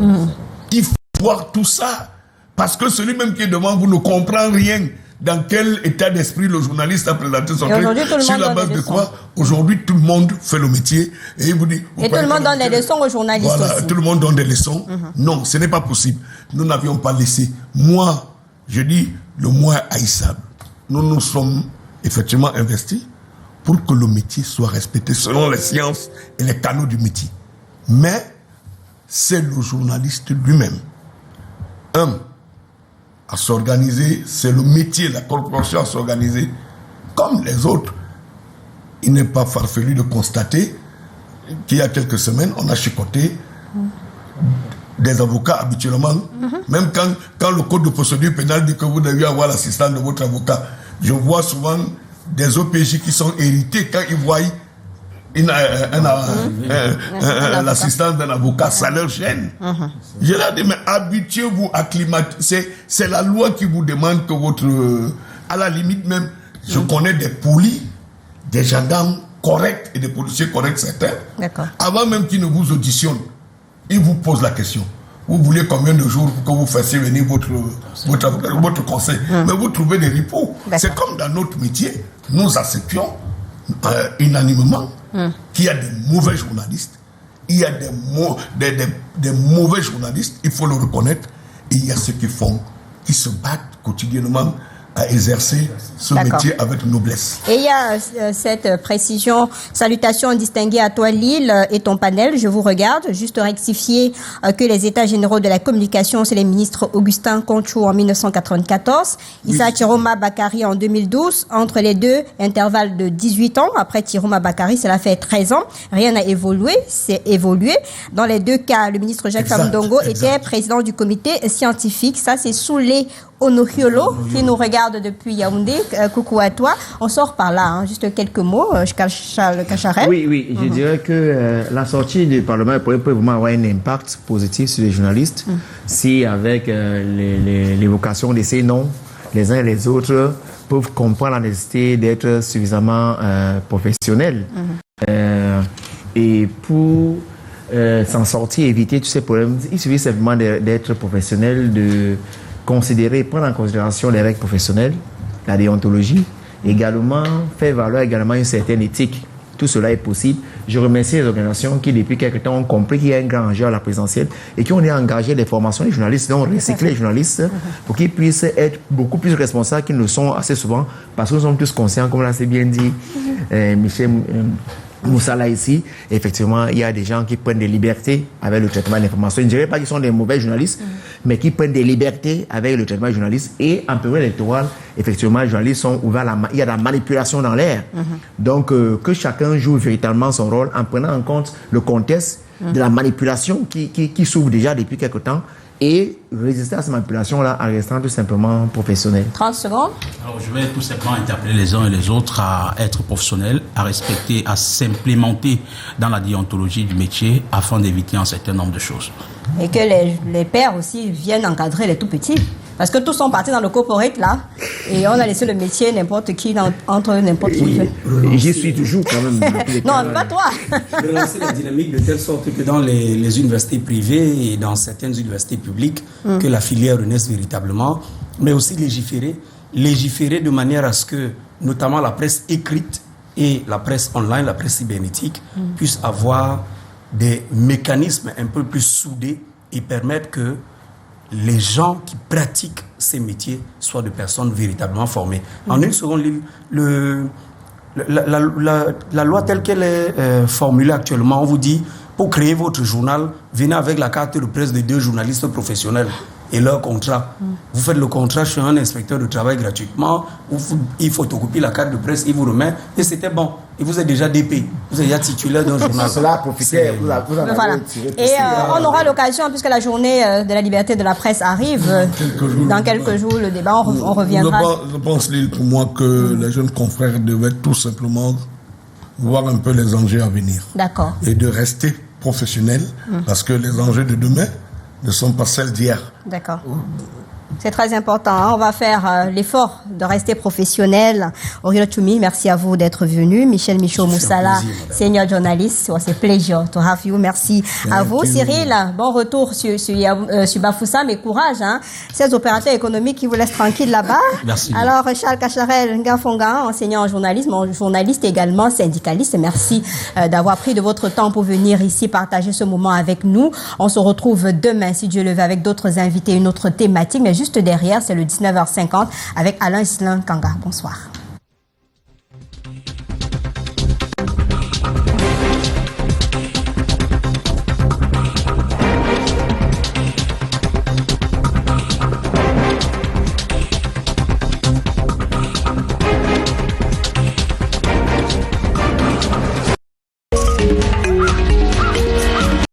[SPEAKER 5] Il faut voir tout ça. Parce que celui même qui est devant vous ne comprend rien. Dans quel état d'esprit le journaliste a présenté son truc. Sur la base de quoi? Aujourd'hui, tout le monde fait le métier. Et il vous dit...
[SPEAKER 1] Et tout le monde donne des leçons aux journalistes aussi.
[SPEAKER 5] Tout le monde donne des leçons. Non, ce n'est pas possible. Nous n'avions pas laissé. Moi, je dis, le moins haïssable. Nous nous sommes effectivement investis pour que le métier soit respecté selon les sciences et les canaux du métier. Mais c'est le journaliste lui-même. À s'organiser, c'est le métier, la corporation à s'organiser comme les autres. Il n'est pas farfelu de constater qu'il y a quelques semaines, on a chicoté des avocats habituellement. Même quand le code de procédure pénale dit que vous devez avoir l'assistance de votre avocat, je vois souvent des OPJ qui sont hérités quand ils voient l'assistance d'un avocat, ça leur gêne. Je leur dis, mais habituez-vous à acclimater. C'est la loi qui vous demande que votre... à la limite même, je connais des polis, des gendarmes corrects et des policiers corrects certains. Avant même qu'ils ne vous auditionnent, ils vous posent la question. Vous voulez combien de jours pour que vous fassiez venir votre conseil? Mais vous trouvez des repos. C'est comme dans notre métier, nous acceptions unanimement qu'il y a des mauvais journalistes, il y a des mauvais journalistes, il faut le reconnaître, et il y a ceux qui font qui se battent quotidiennement à exercer ce métier avec noblesse.
[SPEAKER 1] Et il y a cette précision. Salutations distinguées à toi, Lille, et ton panel. Je vous regarde. Juste rectifier que les États généraux de la communication, c'est les ministres Augustin Conchou en 1994, Issa Chiroma Bakari en 2012. Entre les deux, intervalle de 18 ans. Après Chiroma Bakari, cela fait 13 ans. Rien n'a évolué. C'est évolué. Dans les deux cas, le ministre Jacques Famdongo était président du comité scientifique. Ça, c'est Soulé Onohiolo, qui nous regarde depuis Yaoundé. Coucou à toi. On sort par là, hein. Juste quelques mots. Charles Cacharel.
[SPEAKER 4] Oui, je dirais que la sortie du Parlement peut vraiment avoir un impact positif sur les journalistes si, avec l'évocation de ces noms, les uns et les autres peuvent comprendre la nécessité d'être suffisamment professionnels. Et pour s'en sortir, éviter tous ces problèmes, il suffit simplement d'être professionnel, de considérer, prendre en considération les règles professionnelles, la déontologie, également faire valoir également une certaine éthique. Tout cela est possible. Je remercie les organisations qui, depuis quelques temps, ont compris qu'il y a un grand enjeu à la présidentielle et qui ont engagé les formations des journalistes, donc recycler les journalistes pour qu'ils puissent être beaucoup plus responsables qu'ils ne le sont assez souvent, parce que nous sommes tous conscients, comme l'a assez bien dit Michel Moussala ici, effectivement, il y a des gens qui prennent des libertés avec le traitement de l'information. Je ne dirais pas qu'ils sont des mauvais journalistes, mais qui prennent des libertés avec le traitement des journalistes. Et en période électorale, effectivement, les journalistes sont ouverts il y a de la manipulation dans l'air. Donc, que chacun joue véritablement son rôle en prenant en compte le contexte de la manipulation qui s'ouvre déjà depuis quelque temps, et résister à cette manipulation-là en restant tout simplement professionnel.
[SPEAKER 1] 30 secondes.
[SPEAKER 3] Alors, je vais tout simplement interpeller les uns et les autres à être professionnels, à respecter, à s'implémenter dans la déontologie du métier afin d'éviter un certain nombre de choses.
[SPEAKER 1] Et que les pères aussi viennent encadrer les tout petits. Parce que tous sont partis dans le corporate là, et on a laissé le métier n'importe qui entre n'importe qui.
[SPEAKER 4] J'y suis toujours quand même.
[SPEAKER 1] Non, pas toi.
[SPEAKER 2] Relancer la dynamique de telle sorte que dans les universités privées et dans certaines universités publiques, que la filière renaisse véritablement, mais aussi légiférer de manière à ce que, notamment la presse écrite et la presse online, la presse cybernétique, puissent avoir des mécanismes un peu plus soudés et permettre que les gens qui pratiquent ces métiers soient des personnes véritablement formées. En une seconde, la loi telle qu'elle est formulée actuellement, on vous dit, pour créer votre journal, venez avec la carte de presse de 2 journalistes professionnels et leur contrat. Vous faites le contrat chez un inspecteur de travail gratuitement, il photocopie la carte de presse, il vous remet, et c'était bon. Et vous êtes déjà DP, vous êtes déjà titulaire d'un journal.
[SPEAKER 4] Cela a profité, vous en
[SPEAKER 1] voilà. Et on aura l'occasion, puisque la journée de la liberté de la presse arrive, dans quelques jours, le débat, on reviendra.
[SPEAKER 5] Je pense, Lille, pour moi, que les jeunes confrères devaient tout simplement voir un peu les enjeux à venir.
[SPEAKER 1] D'accord.
[SPEAKER 5] Et de rester professionnels, parce que les enjeux de demain ne sont pas celles d'hier.
[SPEAKER 1] D'accord. C'est très important. Hein. On va faire l'effort de rester professionnel. Oriol Choumi, merci à vous d'être venu. Michel Moussala, senior journalist. C'est un plaisir to have you. Merci à vous. Cyril, bon retour sur Bafoussa, mais courage. Hein. Ces opérateurs économiques qui vous laissent tranquille là-bas.
[SPEAKER 3] Merci.
[SPEAKER 1] Alors, Charles Cacharel Ngafonga, enseignant en journalisme, journaliste également, syndicaliste. Merci d'avoir pris de votre temps pour venir ici partager ce moment avec nous. On se retrouve demain, si Dieu le veut, avec d'autres invités, une autre thématique. Mais juste derrière, c'est le 19h50 avec Alain Islin Kanga. Bonsoir.